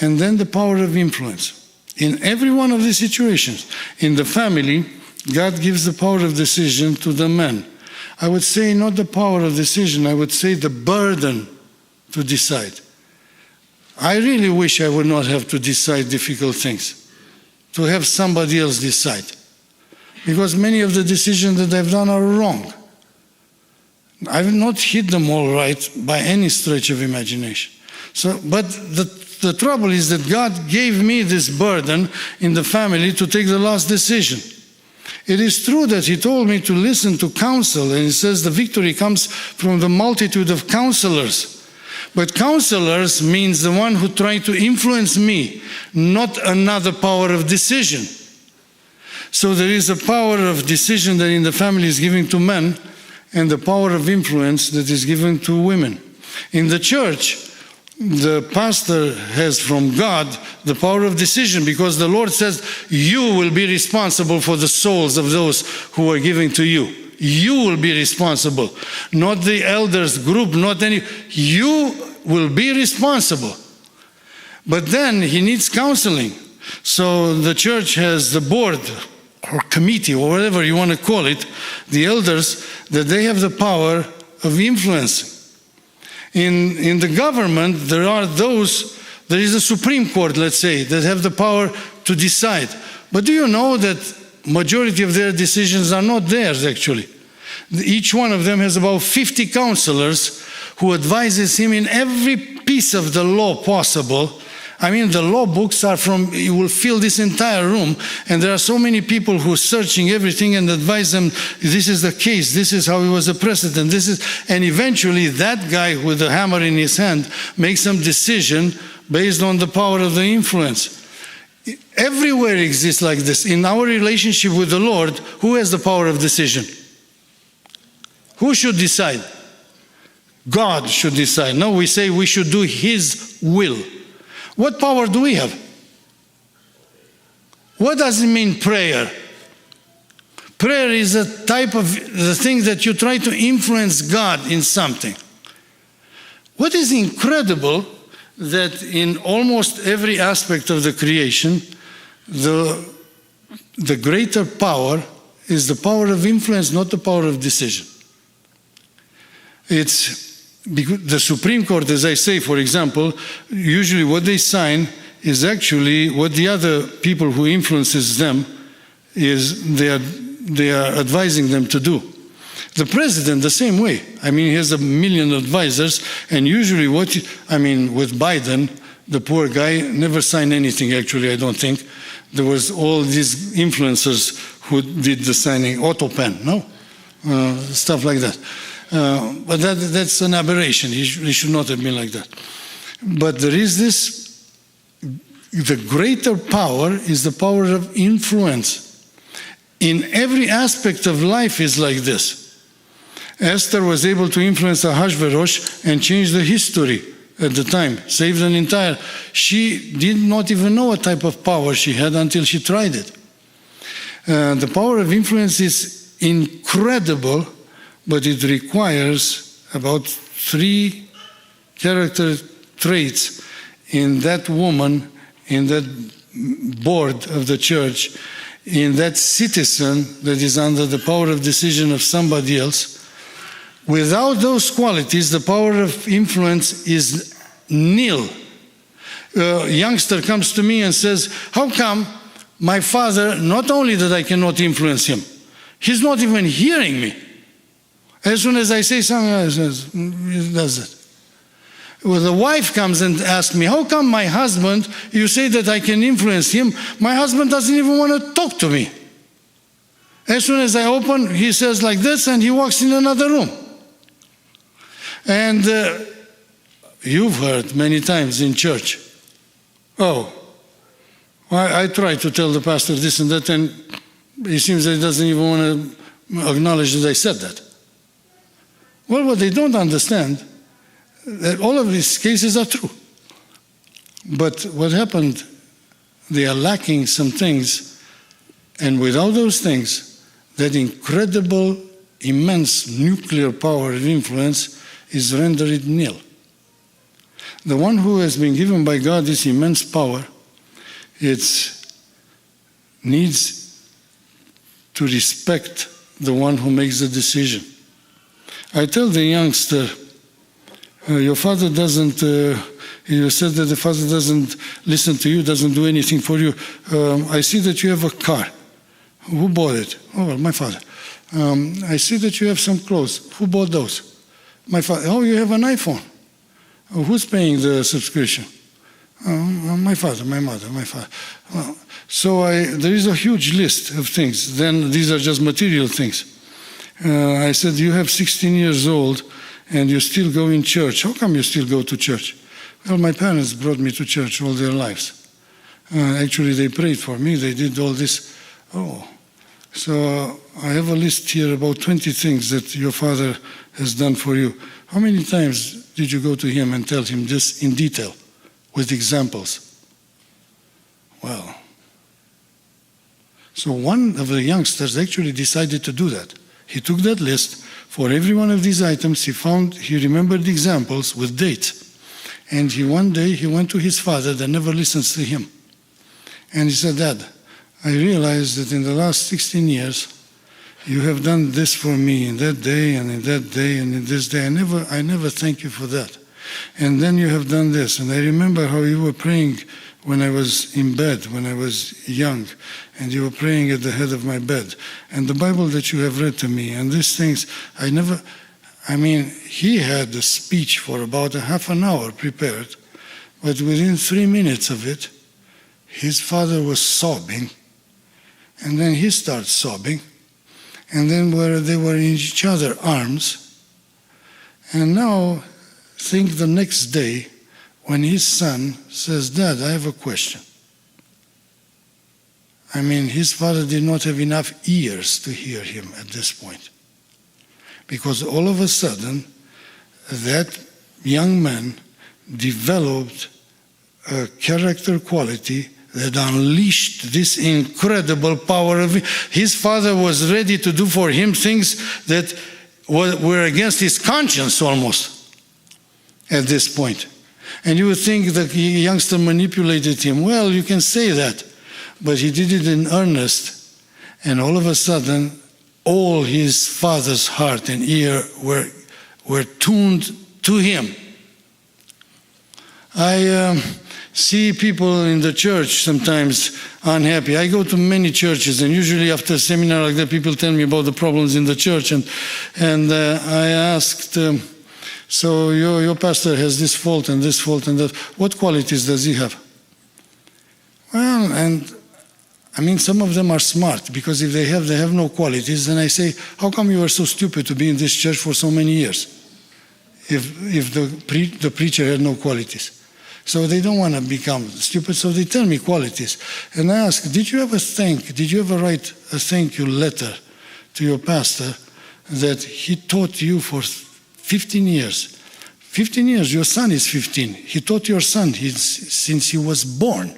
and then the power of influence. In every one of these situations, in the family, God gives the power of decision to the man. I would say not the power of decision, I would say the burden to decide. I really wish I would not have to decide difficult things, to have somebody else decide. Because many of the decisions that I've done are wrong. I've not hit them all right by any stretch of imagination. But the trouble is that God gave me this burden in the family to take the last decision. It is true that He told me to listen to counsel, and He says the victory comes from the multitude of counselors. But counselors means the one who try to influence me, not another power of decision. So there is a power of decision that in the family is given to men, and the power of influence that is given to women. In the church, the pastor has from God the power of decision, because the Lord says, you will be responsible for the souls of those who are giving to you. You will be responsible. Not the elders group, not any. You will be responsible. But then he needs counseling. So the church has the board or committee or whatever you want to call it, the elders, that they have the power of influencing. In the government, there is a Supreme Court, let's say, that have the power to decide. But do you know that majority of their decisions are not theirs, actually? Each one of them has about 50 counselors who advises him in every piece of the law possible. I mean, the law books are you will fill this entire room, and there are so many people who are searching everything and advise them, this is the case, this is how it was a precedent, and eventually that guy with the hammer in his hand makes some decision based on the power of the influence. Everywhere exists like this. In our relationship with the Lord, who has the power of decision? Who should decide? God should decide. No, we say we should do His will. What power do we have? What does it mean, prayer? Prayer is a type of the thing that you try to influence God in something. What is incredible that in almost every aspect of the creation, the greater power is the power of influence, not the power of decision. It's the Supreme Court, as I say, for example, usually what they sign is actually what the other people who influences them is they are advising them to do. The president, the same way. I mean, he has 1 million advisors, and usually with Biden, the poor guy never signed anything, actually, I don't think. There was all these influencers who did the signing, AutoPen, no? Stuff like that. But that's an aberration. He should not have been like that. But there is this, the greater power is the power of influence. In every aspect of life is like this. Esther was able to influence Ahasuerus and change the history at the time, saved an entire. She did not even know what type of power she had until she tried it. The power of influence is incredible, but it requires about 3 character traits in that woman, in that board of the church, in that citizen that is under the power of decision of somebody else. Without those qualities, the power of influence is nil. A youngster comes to me and says, how come my father, not only that I cannot influence him, he's not even hearing me. As soon as I say something, he does it. Well, the wife comes and asks me, how come my husband, you say that I can influence him, my husband doesn't even want to talk to me. As soon as I open, he says like this, and he walks in another room. And you've heard many times in church, oh, I try to tell the pastor this and that, and it seems that he doesn't even want to acknowledge that I said that. Well, what they don't understand, that all of these cases are true. But what happened, they are lacking some things, and without those things, that incredible immense nuclear power of influence is rendered nil. The one who has been given by God this immense power, it needs to respect the one who makes the decision. I tell the youngster, your father doesn't, you said that the father doesn't listen to you, doesn't do anything for you. I see that you have a car. Who bought it? Oh, well, my father. I see that you have some clothes. Who bought those? My father. Oh, you have an iPhone. Oh, who's paying the subscription? My father, my mother, my father. So there is a huge list of things. Then these are just material things. I said, you have 16 years old and you still go in church. How come you still go to church? Well, my parents brought me to church all their lives. Actually, they prayed for me. They did all this. Oh, so I have a list here about 20 things that your father has done for you. How many times did you go to him and tell him this in detail with examples? Well, so one of the youngsters actually decided to do that. He took that list for every one of these items. He remembered examples with dates. And one day he went to his father that never listens to him. And he said, Dad, I realized that in the last 16 years, you have done this for me in that day and in that day and in this day. I never thank you for that. And then you have done this. And I remember how you were praying when I was in bed, when I was young, and you were praying at the head of my bed. And the Bible that you have read to me, and these things, he had a speech for about a half an hour prepared, but within 3 minutes of it, his father was sobbing, and then he started sobbing, and then they were in each other's arms. And now, think the next day, when his son says, Dad, I have a question. His father did not have enough ears to hear him at this point. Because all of a sudden, that young man developed a character quality that unleashed this incredible power of his father was ready to do for him things that were against his conscience almost at this point. And you would think the youngster manipulated him. Well, you can say that, but he did it in earnest. And all of a sudden, all his father's heart and ear were tuned to him. I see people in the church sometimes unhappy. I go to many churches, and usually after a seminar like that, people tell me about the problems in the church. And I asked, so your pastor has this fault and that. What qualities does he have? Well, some of them are smart, because if they have no qualities, then I say, how come you were so stupid to be in this church for so many years if the preacher had no qualities? So they don't want to become stupid, so they tell me qualities. And I ask, did you ever write a thank you letter to your pastor that he taught you for 15 years? 15 years, your son is 15. He taught your son since he was born.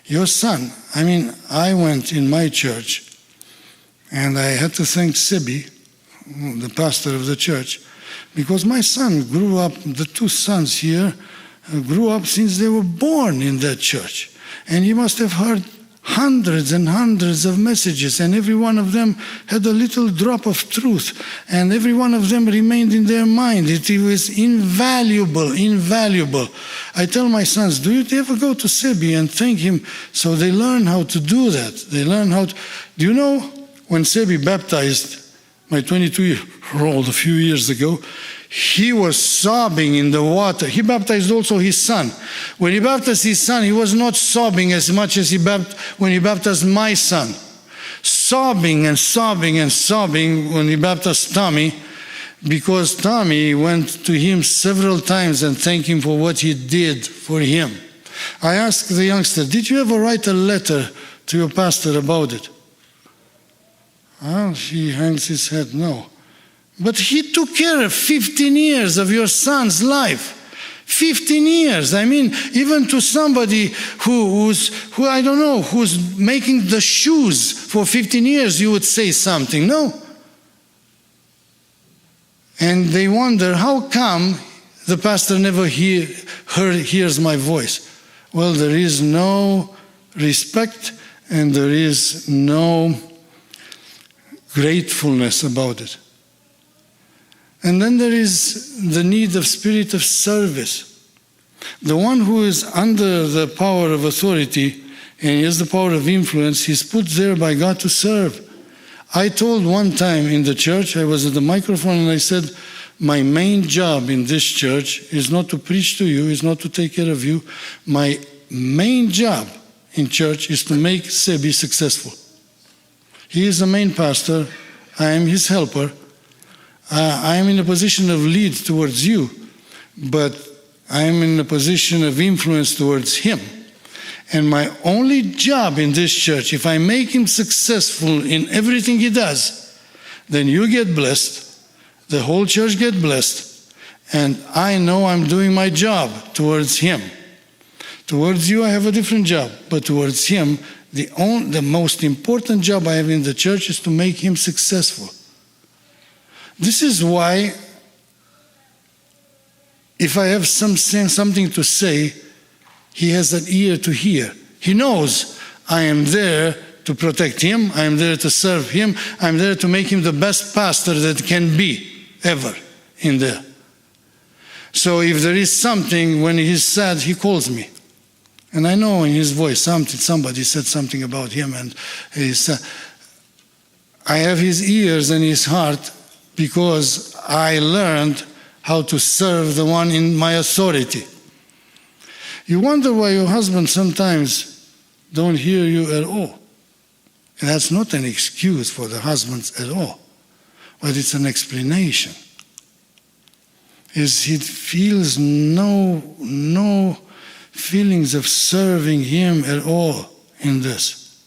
Your son, I went in my church, and I had to thank Sebi, the pastor of the church, because my son grew up, the two sons here, grew up since they were born in that church. And he must have heard hundreds and hundreds of messages, and every one of them had a little drop of truth, and every one of them remained in their mind. It was invaluable, invaluable. I tell my sons, do you ever go to Sebi and thank him? So they learn how to do that. They learn how to... Do you know, when Sebi baptized my 22-year-old a few years ago, he was sobbing in the water. He baptized also his son. When he baptized his son, he was not sobbing as much as when he baptized my son. Sobbing and sobbing and sobbing when he baptized Tommy, because Tommy went to him several times and thanked him for what he did for him. I asked the youngster, did you ever write a letter to your pastor about it? He hangs his head, no. But he took care of 15 years of your son's life. 15 years. Even to somebody who's making the shoes for 15 years, you would say something. No. And they wonder, how come the pastor never hears my voice? Well, there is no respect and there is no gratefulness about it. And then there is the need of spirit of service. The one who is under the power of authority and he has the power of influence, he's put there by God to serve. I told one time in the church, I was at the microphone and I said, my main job in this church is not to preach to you, is not to take care of you. My main job in church is to make Sebi successful. He is the main pastor. I am his helper. I am in a position of lead towards you, but I am in a position of influence towards him. And my only job in this church, if I make him successful in everything he does, then you get blessed, the whole church get blessed, and I know I'm doing my job towards him. Towards you, I have a different job, but towards him, the most important job I have in the church is to make him successful. This is why, if I have something to say, he has an ear to hear. He knows I am there to protect him, I am there to serve him, I am there to make him the best pastor that can be ever in there. So if there is something, when he's sad, he calls me. And I know in his voice somebody said something about him, and I have his ears and his heart because I learned how to serve the one in my authority. You wonder why your husband sometimes don't hear you at all. And that's not an excuse for the husbands at all, but it's an explanation. He feels no feelings of serving him at all in this.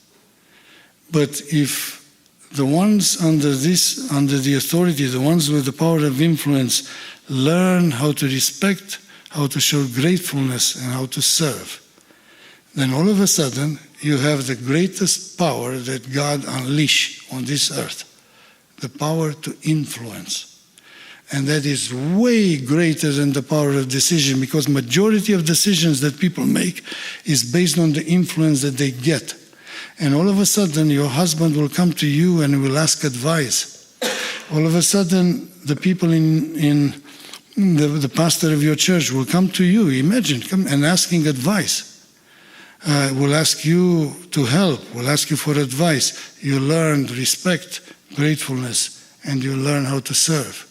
But if the ones under the authority, the ones with the power of influence, learn how to respect, how to show gratefulness, and how to serve, then all of a sudden you have the greatest power that God unleashed on this earth, the power to influence. And that is way greater than the power of decision, because majority of decisions that people make is based on the influence that they get. And all of a sudden your husband will come to you and will ask advice. All of a sudden the people in the pastor of your church will come to you, imagine, come and asking advice. Will ask you to help, will ask you for advice. You learn respect, gratefulness, and you learn how to serve.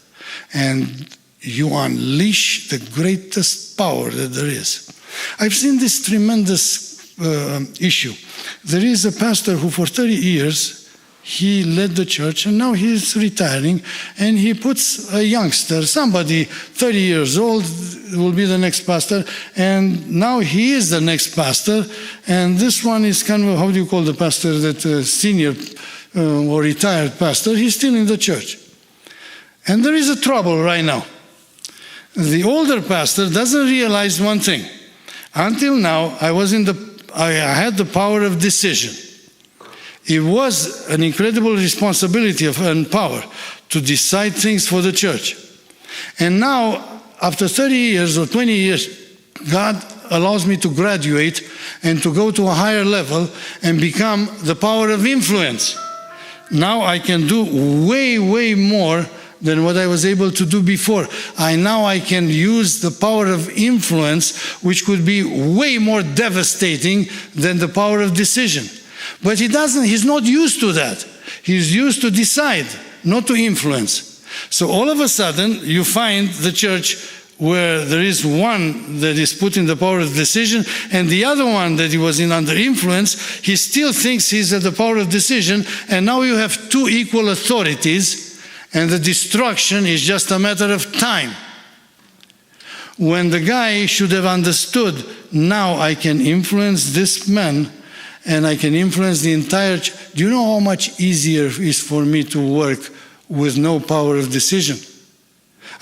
And you unleash the greatest power that there is. I've seen this tremendous issue. There is a pastor who for 30 years, he led the church, and now he's retiring, and he puts a youngster, somebody 30 years old, will be the next pastor, and now he is the next pastor, and this one is kind of, how do you call the pastor, that senior or retired pastor, he's still in the church. And there is a trouble right now. The older pastor doesn't realize one thing. Until now, I had the power of decision. It was an incredible responsibility and power to decide things for the church. And now, after 30 years or 20 years, God allows me to graduate and to go to a higher level and become the power of influence. Now I can do way, way more than what I was able to do before. Now I can use the power of influence, which could be way more devastating than the power of decision. But he's not used to that. He's used to decide, not to influence. So all of a sudden, you find the church where there is one that is put in the power of decision, and the other one that he was in under influence, he still thinks he's at the power of decision, and now you have two equal authorities, and the destruction is just a matter of time. When the guy should have understood, now I can influence this man, and I can influence the entire church. Do you know how much easier it is for me to work with no power of decision?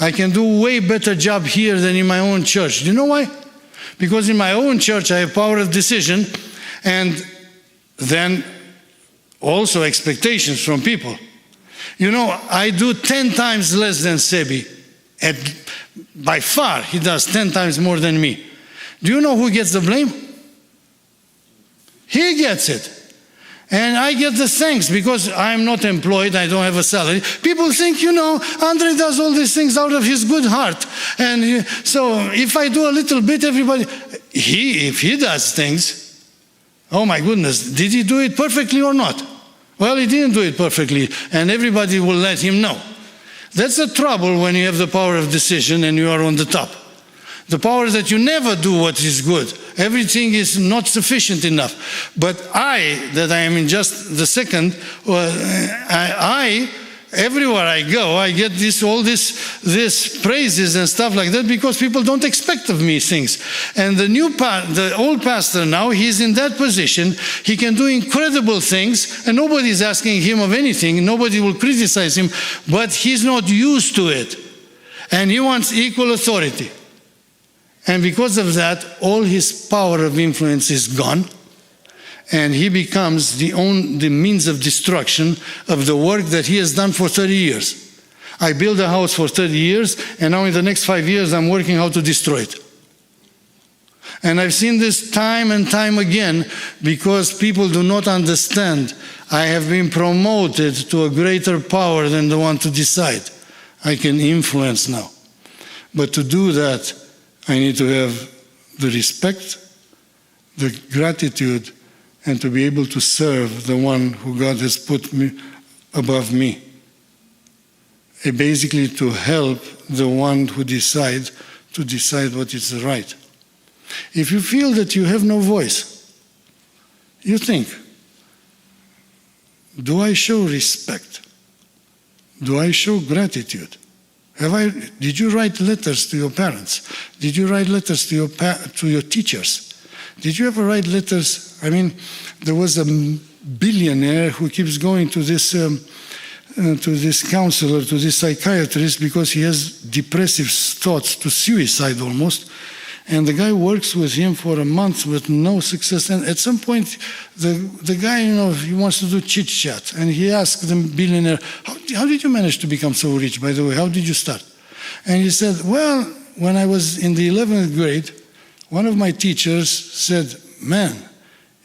I can do way better job here than in my own church. Do you know why? Because in my own church I have power of decision, and then also expectations from people. You know, I do 10 times less than Sebi. By far, he does 10 times more than me. Do you know who gets the blame? He gets it. And I get the thanks because I'm not employed, I don't have a salary. People think, you know, Andrei does all these things out of his good heart. And so if I do a little bit, everybody, if he does things, oh my goodness, did he do it perfectly or not? Well, he didn't do it perfectly, and everybody will let him know. That's the trouble when you have the power of decision and you are on the top. The power that you never do what is good. Everything is not sufficient enough. But I am in just the second, everywhere I go, I get all this praises and stuff like that because people don't expect of me things. And the old pastor now, he's in that position. He can do incredible things, and nobody's asking him of anything. Nobody will criticize him, but he's not used to it. And he wants equal authority. And because of that, all his power of influence is gone. And he becomes the means of destruction of the work that he has done for 30 years. I built a house for 30 years, and now in the next 5 years, I'm working how to destroy it. And I've seen this time and time again because people do not understand. I have been promoted to a greater power than the one to decide. I can influence now. But to do that, I need to have the respect, the gratitude, and to be able to serve the one who God has put me above me. And basically to help the one who decides to decide what is right. If you feel that you have no voice, you think, do I show respect? Do I show gratitude? Did you write letters to your parents? Did you write letters to your teachers? Did you ever write letters? I mean, there was a billionaire who keeps going to this counselor, to this psychiatrist, because he has depressive thoughts, to suicide almost. And the guy works with him for a month with no success. And at some point, the guy, you know, he wants to do chit-chat. And he asked the billionaire, how did you manage to become so rich, by the way? How did you start? And he said, well, when I was in the 11th grade, one of my teachers said, man,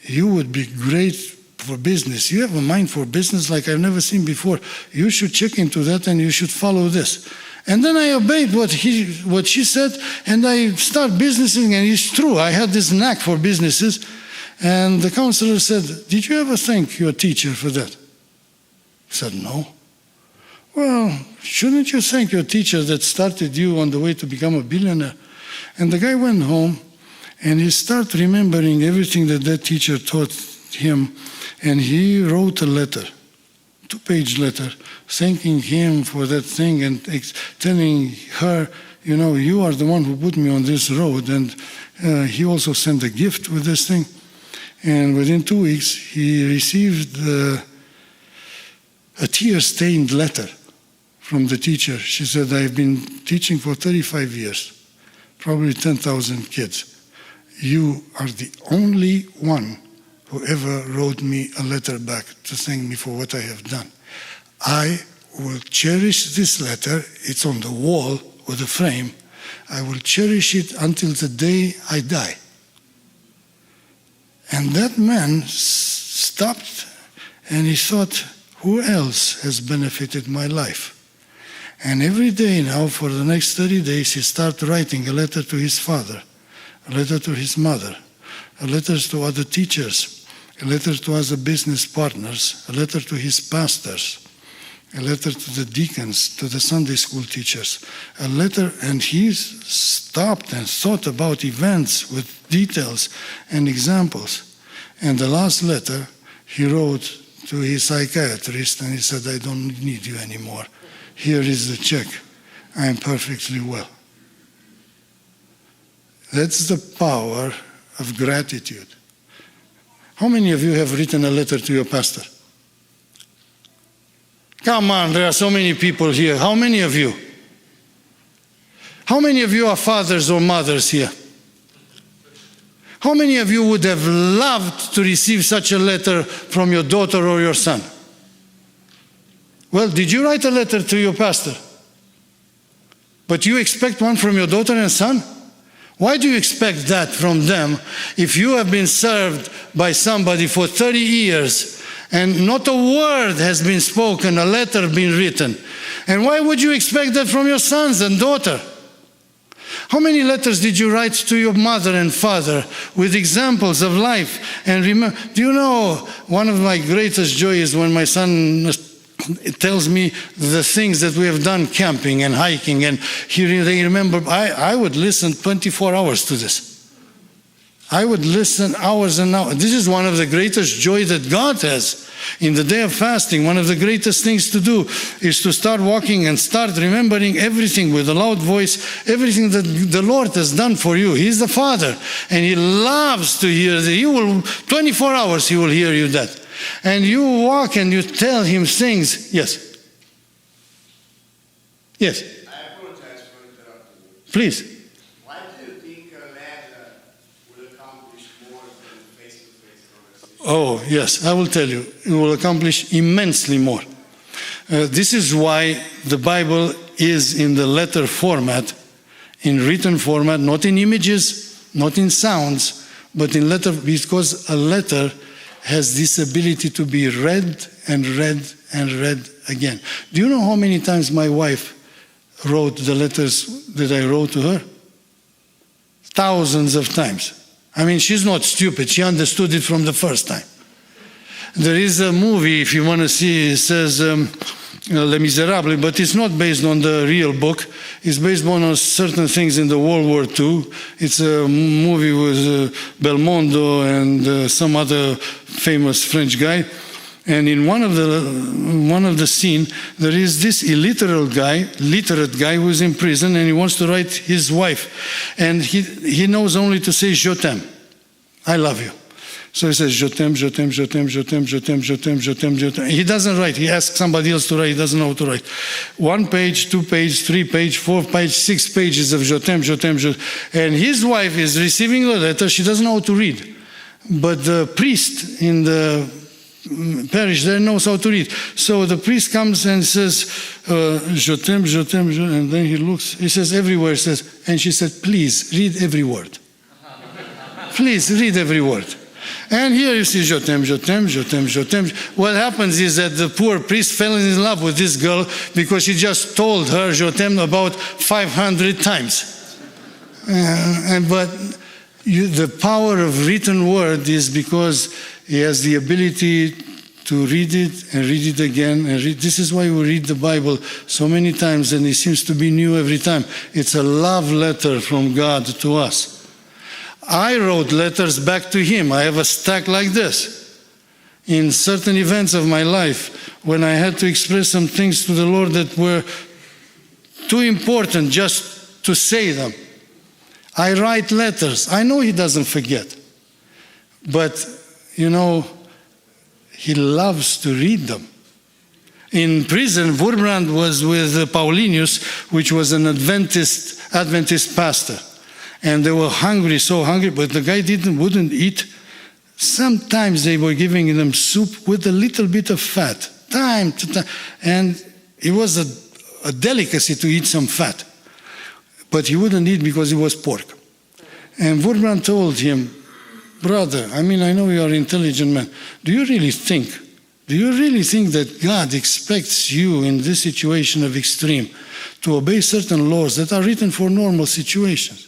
you would be great for business. You have a mind for business like I've never seen before. You should check into that and you should follow this. And then I obeyed what she said, and I started businessing, and it's true. I had this knack for businesses. And the counselor said, did you ever thank your teacher for that? I said, no. Well, shouldn't you thank your teacher that started you on the way to become a billionaire? And the guy went home, and he started remembering everything that teacher taught him, and he wrote a letter. 2-page letter, thanking him for that thing and telling her, you know, you are the one who put me on this road. And he also sent a gift with this thing. And within 2 weeks, he received a tear-stained letter from the teacher. She said, I've been teaching for 35 years, probably 10,000 kids. You are the only one who ever wrote me a letter back to thank me for what I have done. I will cherish this letter. It's on the wall with a frame. I will cherish it until the day I die. And that man stopped and he thought, who else has benefited my life? And every day now, for the next 30 days, he started writing a letter to his father, a letter to his mother, letters to other teachers, a letter to other business partners, a letter to his pastors, a letter to the deacons, to the Sunday school teachers, a letter, and he stopped and thought about events with details and examples. And the last letter he wrote to his psychiatrist, and he said, I don't need you anymore. Here is the check. I am perfectly well. That's the power of gratitude. How many of you have written a letter to your pastor? Come on, there are so many people here. How many of you? How many of you are fathers or mothers here? How many of you would have loved to receive such a letter from your daughter or your son? Well, did you write a letter to your pastor? But you expect one from your daughter and son? Why do you expect that from them if you have been served by somebody for 30 years and not a word has been spoken, a letter been written? And why would you expect that from your sons and daughter? How many letters did you write to your mother and father with examples of life? And remember, do you know, one of my greatest joys is when my son tells me the things that we have done camping and hiking, and they remember, I would listen 24 hours to this. I would listen hours and hours. This is one of the greatest joy that God has. In the day of fasting, one of the greatest things to do is to start walking and start remembering everything with a loud voice, everything that the Lord has done for you. He's the Father, and He loves to hear that. He will, 24 hours He will hear you that. And you walk and you tell Him things. Yes. Yes. I apologize for interrupting you. Please. Why do you think a letter will accomplish more than face-to-face conversation? Oh, yes, I will tell you. It will accomplish immensely more. This is why the Bible is in the letter format, in written format, not in images, not in sounds, but in letter, because a letter has this ability to be read and read and read again. Do you know how many times my wife wrote the letters that I wrote to her? Thousands of times. I mean, she's not stupid. She understood it from the first time. There is a movie, if you want to see, it says Les Miserables, but it's not based on the real book. It's based on certain things in the World War II. It's a movie with Belmondo and some other famous French guy. And in one of the scene, there is this literate guy who is in prison, and he wants to write his wife. And he knows only to say, je t'aime, I love you. So he says, je t'aime, je t'aime, je t'aime, je t'aime, je t'aime, je t'aime, je t'aime, je t'aime. He doesn't write. He asks somebody else to write. He doesn't know how to write. 1 page, 2 page, 3 page, 4 page, 6 pages of je t'aime, je t'aime, je t'aime. And his wife is receiving the letter. She doesn't know how to read. But the priest in the parish there knows how to read. So the priest comes and says, je t'aime, je t'aime, and then he looks. He says everywhere, says, and she said, please read every word. Please read every word. And here you see, je t'aime, je t'aime, je t'aime, je t'aime. What happens is that the poor priest fell in love with this girl because he just told her je t'aime about 500 times. But the power of written word is because he has the ability to read it and read it again and read. This is why we read the Bible so many times, and it seems to be new every time. It's a love letter from God to us. I wrote letters back to Him. I have a stack like this. In certain events of my life, when I had to express some things to the Lord that were too important just to say them, I write letters. I know He doesn't forget. But, you know, He loves to read them. In prison, Wurmbrand was with Paulinus, which was an Adventist pastor. And they were hungry, so hungry, but the guy wouldn't eat. Sometimes they were giving them soup with a little bit of fat, time to time. And it was a delicacy to eat some fat. But he wouldn't eat because it was pork. And Wurmbrand told him, brother, I mean, I know you are an intelligent man. Do you really think that God expects you in this situation of extreme to obey certain laws that are written for normal situations?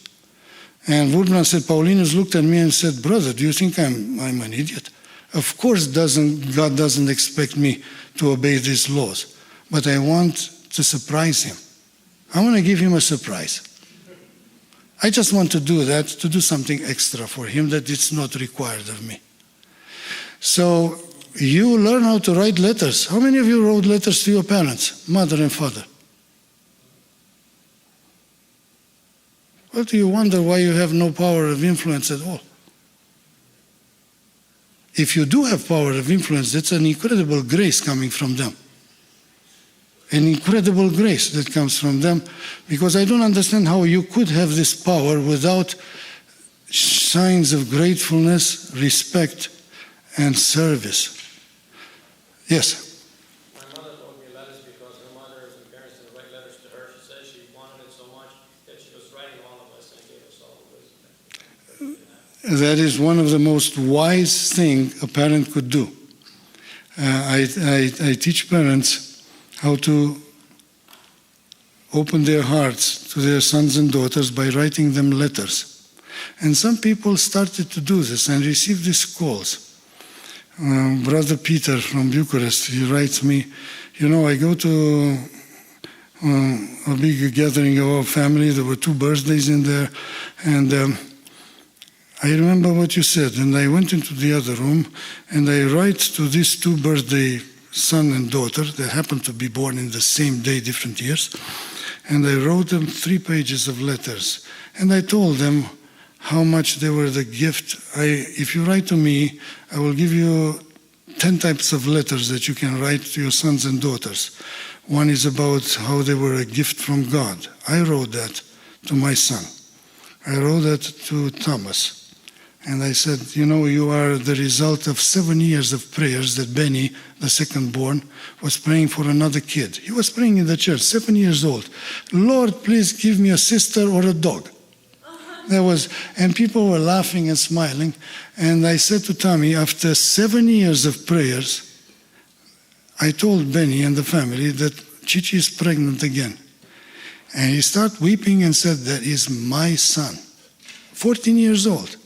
And Wurmbrand said, Paulinus looked at me and said, brother, do you think I'm an idiot? Of course God doesn't expect me to obey these laws, but I want to surprise Him. I want to give Him a surprise. I just want to do that, to do something extra for Him that it's not required of me. So you learn how to write letters. How many of you wrote letters to your parents, mother and father? Well, do you wonder why you have no power of influence at all? If you do have power of influence, that's an incredible grace coming from them. An incredible grace that comes from them, because I don't understand how you could have this power without signs of gratefulness, respect, and service. Yes? My mother told me, let us that is one of the most wise things a parent could do. I teach parents how to open their hearts to their sons and daughters by writing them letters. And some people started to do this and received these calls. Brother Peter from Bucharest, he writes me, I go to a big gathering of our family. There were 2 birthdays in there. And I remember what you said. And I went into the other room and I write to these 2 birthday son and daughter that happened to be born in the same day, different years. And I wrote them 3 pages of letters. And I told them how much they were the gift. If you write to me, I will give you 10 types of letters that you can write to your sons and daughters. One is about how they were a gift from God. I wrote that to my son. I wrote that to Thomas. And I said, you are the result of 7 years of prayers that Benny, the second born, was praying for another kid. He was praying in the church, 7 years old. Lord, please give me a sister or a dog. And people were laughing and smiling. And I said to Tommy, after 7 years of prayers, I told Benny and the family that Chichi is pregnant again. And he started weeping and said, that is my son, 14 years old.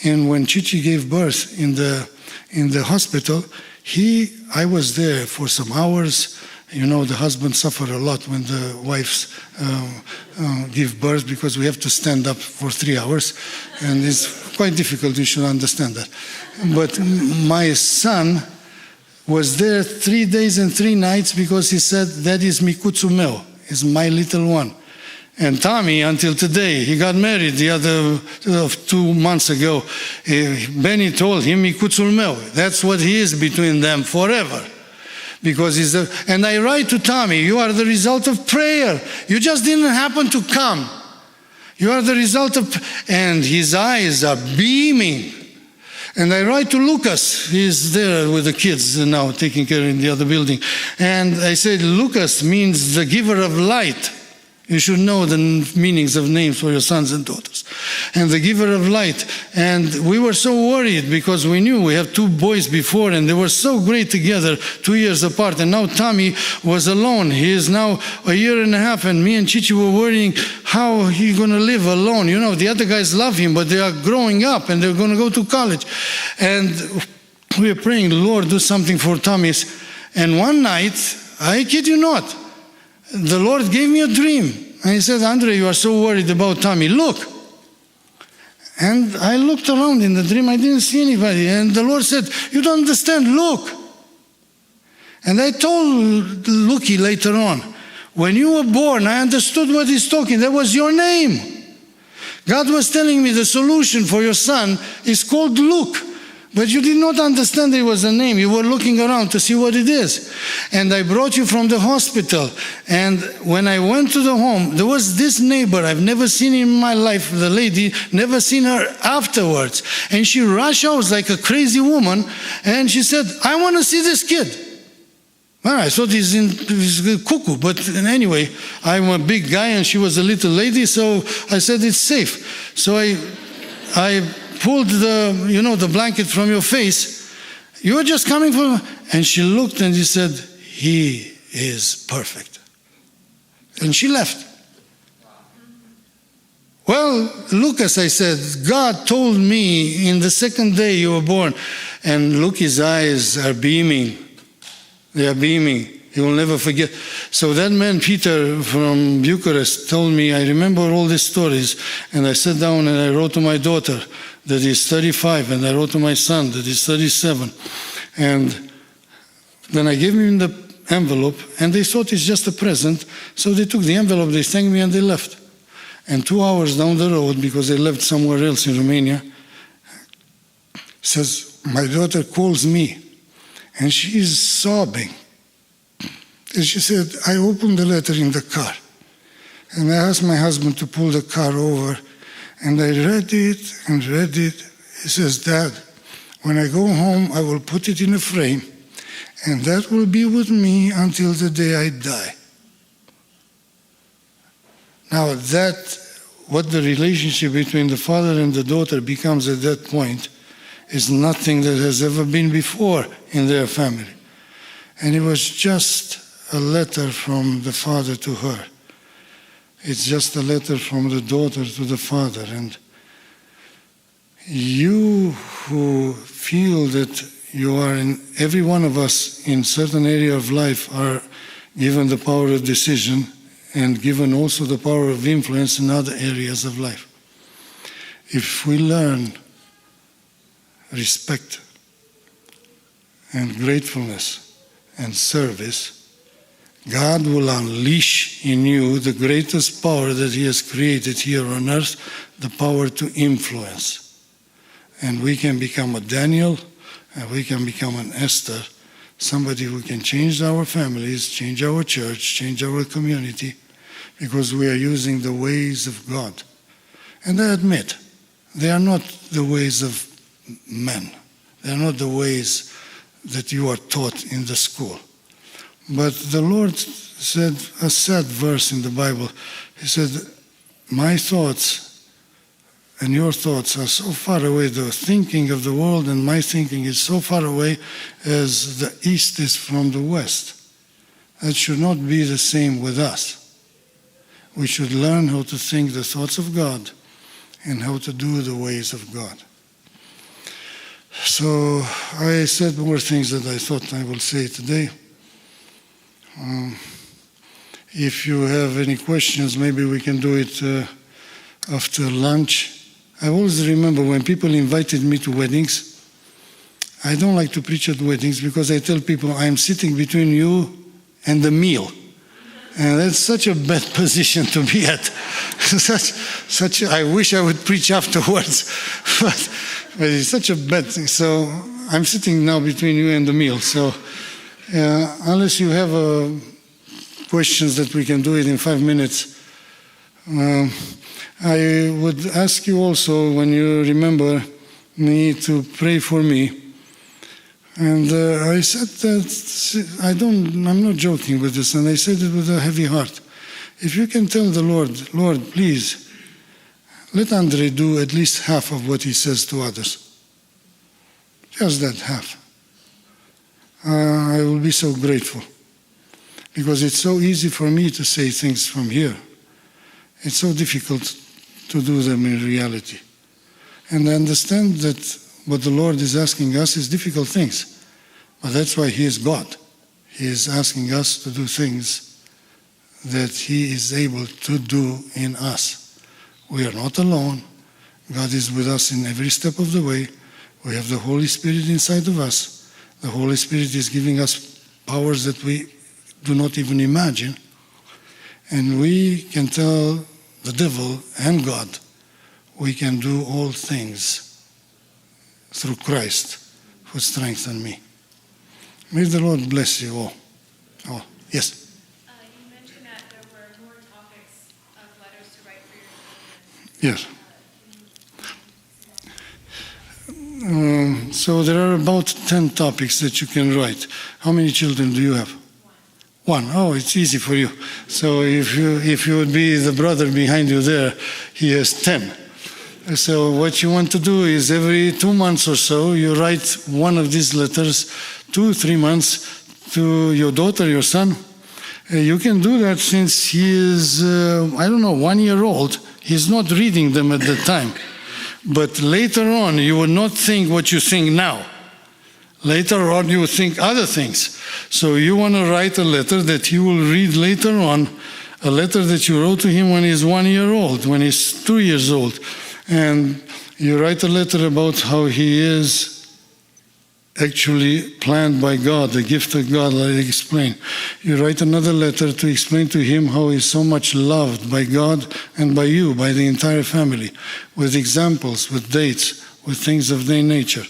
And when Chichi gave birth in the hospital, I was there for some hours. The husband suffered a lot when the wives give birth because we have to stand up for 3 hours. And it's quite difficult, you should understand that. But my son was there 3 days and 3 nights because he said, that is micuțul meu, is my little one. And Tommy, until today, he got married the other 2 months ago. Benny told him, micuțul meu. That's what he is between them forever. Because and I write to Tommy, you are the result of prayer. You just didn't happen to come. You are the result of, and his eyes are beaming. And I write to Lucas, he's there with the kids now, taking care in the other building. And I said, Lucas means the giver of light. You should know the meanings of names for your sons and daughters. And the giver of light. And we were so worried because we knew we had 2 boys before and they were so great together, 2 years apart. And now Tommy was alone. He is now 1.5 years and me and Chichi were worrying how he's going to live alone. The other guys love him, but they are growing up and they're going to go to college. And we were praying, Lord, do something for Tommy. And one night, I kid you not, the Lord gave me a dream. And he said, Andrei, you are so worried about Tommy. Look. And I looked around in the dream. I didn't see anybody. And the Lord said, you don't understand. Look. And I told Lucky later on, when you were born, I understood what he's talking. That was your name. God was telling me the solution for your son is called Luke. But you did not understand it was a name. You were looking around to see what it is. And I brought you from the hospital. And when I went to the home, there was this neighbor I've never seen in my life, the lady, never seen her afterwards. And she rushed out like a crazy woman. And she said, I want to see this kid. Well, I thought he's cuckoo. But anyway, I'm a big guy and she was a little lady. So I said, it's safe. So I pulled the blanket from your face. You were just coming from, and she looked and she said, he is perfect. And she left. Well, Lucas, I said, God told me in the 2nd day you were born. And Lucas' eyes are beaming. They are beaming. He will never forget. So that man, Peter from Bucharest, told me, I remember all these stories. And I sat down and I wrote to my daughter that is 35, and I wrote to my son that is 37. And then I gave him the envelope, and they thought it's just a present. So they took the envelope, they thanked me, and they left. And 2 hours down the road, because they left somewhere else in Romania, says, my daughter calls me, and she is sobbing. And she said, I opened the letter in the car. And I asked my husband to pull the car over. And I read it and read it. He says, Dad, when I go home, I will put it in a frame. And that will be with me until the day I die. Now that what the relationship between the father and the daughter becomes at that point is nothing that has ever been before in their family. And it was just a letter from the father to her. It's just a letter from the daughter to the father. And you who feel that you are in, every one of us in certain area of life are given the power of decision and given also the power of influence in other areas of life. If we learn respect and gratefulness and service, God will unleash in you the greatest power that He has created here on earth, the power to influence. And we can become a Daniel, and we can become an Esther, somebody who can change our families, change our church, change our community, because we are using the ways of God. And I admit, they are not the ways of men. They are not the ways that you are taught in the school. But the Lord said a sad verse in the Bible. He said, my thoughts and your thoughts are so far away. The thinking of the world and my thinking is so far away as the east is from the west. That should not be the same with us. We should learn how to think the thoughts of God and how to do the ways of God. So I said more things that I thought I will say today. If you have any questions, maybe we can do it after lunch. I always remember when people invited me to weddings, I don't like to preach at weddings because I tell people I'm sitting between you and the meal. And that's such a bad position to be at. I wish I would preach afterwards, but it's such a bad thing. So I'm sitting now between you and the meal. So unless you have questions that we can do it in 5 minutes, I would ask you also, when you remember me, to pray for me. And I said that I'm not joking with this, and I said it with a heavy heart. If you can tell the Lord, Lord, please, let Andrei do at least half of what he says to others. Just that half. I will be so grateful. Because it's so easy for me to say things from here. It's so difficult to do them in reality. And I understand that what the Lord is asking us is difficult things. But that's why He is God. He is asking us to do things that He is able to do in us. We are not alone. God is with us in every step of the way. We have the Holy Spirit inside of us. The Holy Spirit is giving us powers that we do not even imagine. And we can tell the devil and God, we can do all things through Christ who strengthens me. May the Lord bless you all. Oh, yes. You mentioned that there were more topics of letters to write for your children. So there are about 10 topics that you can write. How many children do you have? One. Oh, it's easy for you. So if you would be the brother behind you there, he has 10. So what you want to do is every 2 months or so, you write one of these letters, 2-3 months, to your daughter, your son. You can do that since he is, 1 year old. He's not reading them at the time. But later on, you will not think what you think now. Later on, you will think other things. So you want to write a letter that he will read later on, a letter that you wrote to him when he's 1 year old, when he's 2 years old. And you write a letter about how he is actually planned by God, the gift of God, like I explained. You write another letter to explain to him how he's so much loved by God and by you, by the entire family, with examples, with dates, with things of their nature.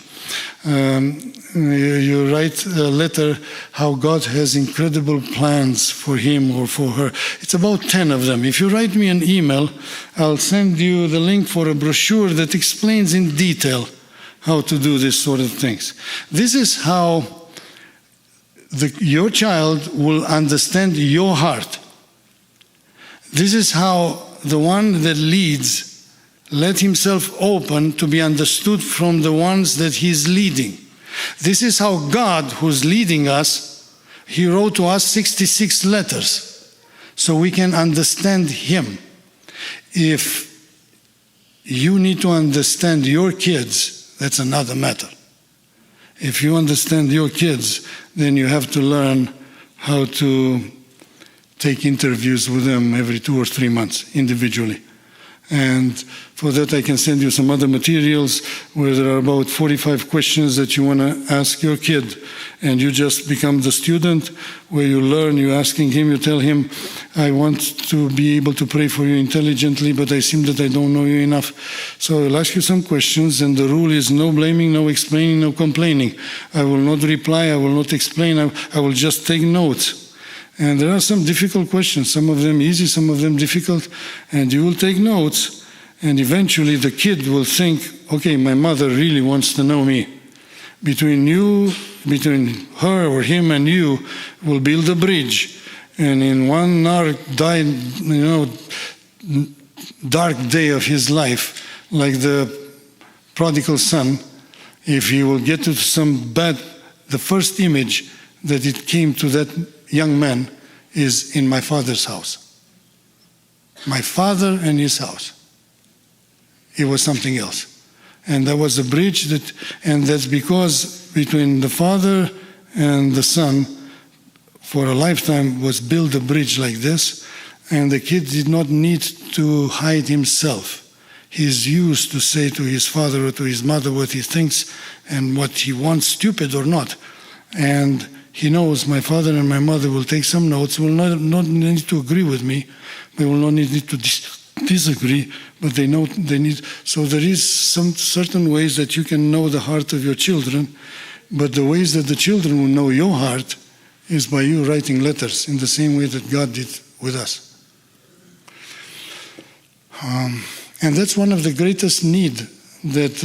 You write a letter how God has incredible plans for him or for her. It's about 10 of them. If you write me an email, I'll send you the link for a brochure that explains in detail how to do this sort of things. This is how your child will understand your heart. This is how the one that leads let himself open to be understood from the ones that he's leading. This is how God, who's leading us, he wrote to us 66 letters so we can understand him. If you need to understand your kids, that's another matter. If you understand your kids, then you have to learn how to take interviews with them every 2 or 3 months individually. And for that I can send you some other materials where there are about 45 questions that you want to ask your kid. And you just become the student where you learn, you're asking him, you tell him, I want to be able to pray for you intelligently, but I seem that I don't know you enough. So I'll ask you some questions, and the rule is no blaming, no explaining, no complaining. I will not reply, I will not explain, I will just take notes. And there are some difficult questions, some of them easy, some of them difficult, and you will take notes, and eventually the kid will think, okay, my mother really wants to know me. Between her or him and you, will build a bridge. And in one dark day of his life, like the prodigal son, if he will get to the first image that it came to that young man is in my father's house. My father and his house. It was something else. And there was a bridge and that's because between the father and the son, for a lifetime was built a bridge like this, and the kid did not need to hide himself. He's used to say to his father or to his mother what he thinks and what he wants, stupid or not. And he knows my father and my mother will take some notes, will not need to agree with me, they will not need to disagree, but they know they need. So there is some certain ways that you can know the heart of your children, but the ways that the children will know your heart is by you writing letters in the same way that God did with us. And that's one of the greatest need that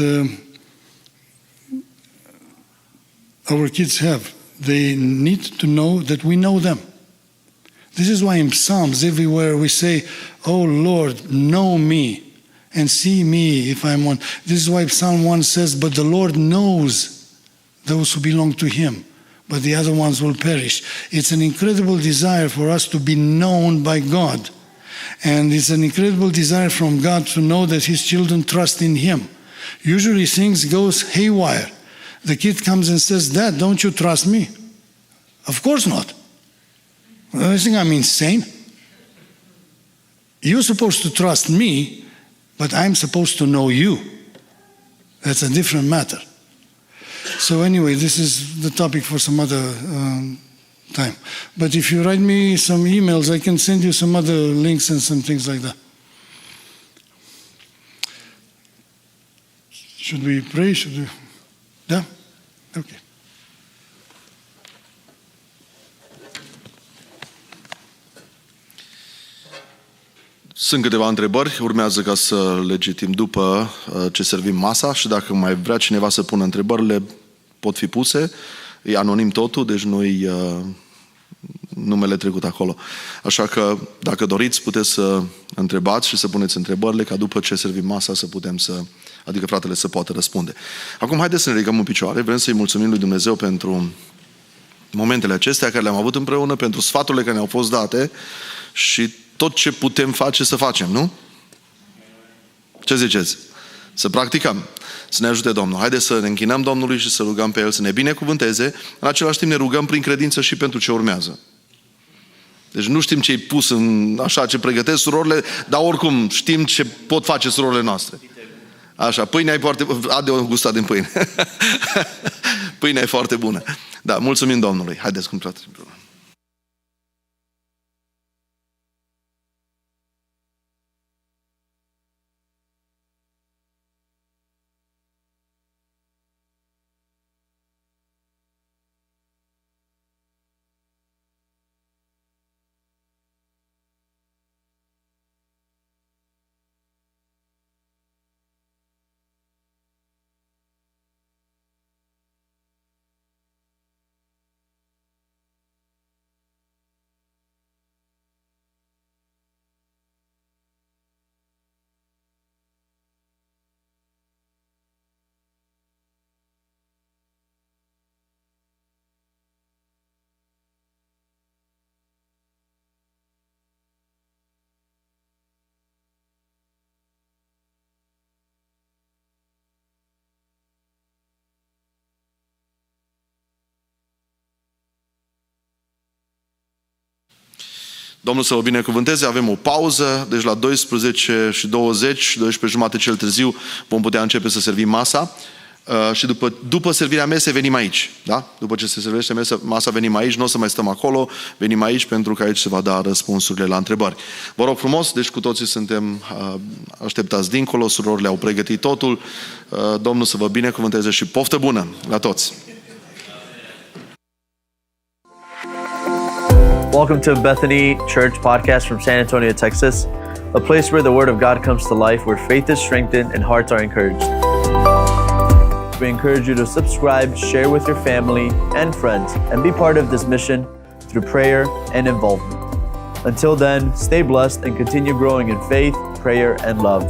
our kids have. They need to know that we know them. This is why in Psalms everywhere we say, oh Lord, know me and see me if I'm one. This is why Psalm 1 says, but the Lord knows those who belong to him, but the other ones will perish. It's an incredible desire for us to be known by God. And it's an incredible desire from God to know that his children trust in him. Usually things goes haywire. The kid comes and says, Dad, don't you trust me? Of course not. I think I'm insane. You're supposed to trust me, but I'm supposed to know you. That's a different matter. So anyway, this is the topic for some other time. But if you write me some emails, I can send you some other links and some things like that. Should we pray? Should we? Yeah? Okay. Sunt câteva întrebări, urmează ca să le citim după ce servim masa și dacă mai vrea cineva să pună întrebările, pot fi puse. E anonim totul, deci nu-i numele trecut acolo. Așa că, dacă doriți, puteți să întrebați și să puneți întrebările, ca după ce servim masa să putem adică fratele să poată răspunde. Acum, haideți să ne ridicăm în picioare. Vrem să-i mulțumim lui Dumnezeu pentru momentele acestea care le-am avut împreună, pentru sfaturile care ne-au fost date și tot ce putem face să facem, nu? Ce ziceți? Să practicăm. Să ne ajute Domnul. Haideți să ne închinăm Domnului și să rugăm pe El să ne binecuvânteze. În același timp ne rugăm prin credință și pentru ce urmează. Deci nu știm ce-i pus în așa, ce pregătesc surorile, dar oricum știm ce pot face surorile noastre. Așa, pâinea e foarte... Ade o gustat din pâine. Pâinea e foarte bună. Da, mulțumim Domnului. Haideți cum frate. Domnul să vă binecuvânteze, avem o pauză, deci la 12:20, 12:30 cel târziu, vom putea începe să servim masa. Și după servirea mesei venim aici, da? După ce se servește masa venim aici, nu o să mai stăm acolo, venim aici pentru că aici se va da răspunsurile la întrebări. Vă rog frumos, deci cu toții suntem așteptați dincolo, surorile au pregătit totul, Domnul să vă binecuvânteze și poftă bună la toți! Welcome to Bethany Church podcast from San Antonio, Texas, a place where the Word of God comes to life, where faith is strengthened and hearts are encouraged. We encourage you to subscribe, share with your family and friends, and be part of this mission through prayer and involvement. Until then, stay blessed and continue growing in faith, prayer, and love.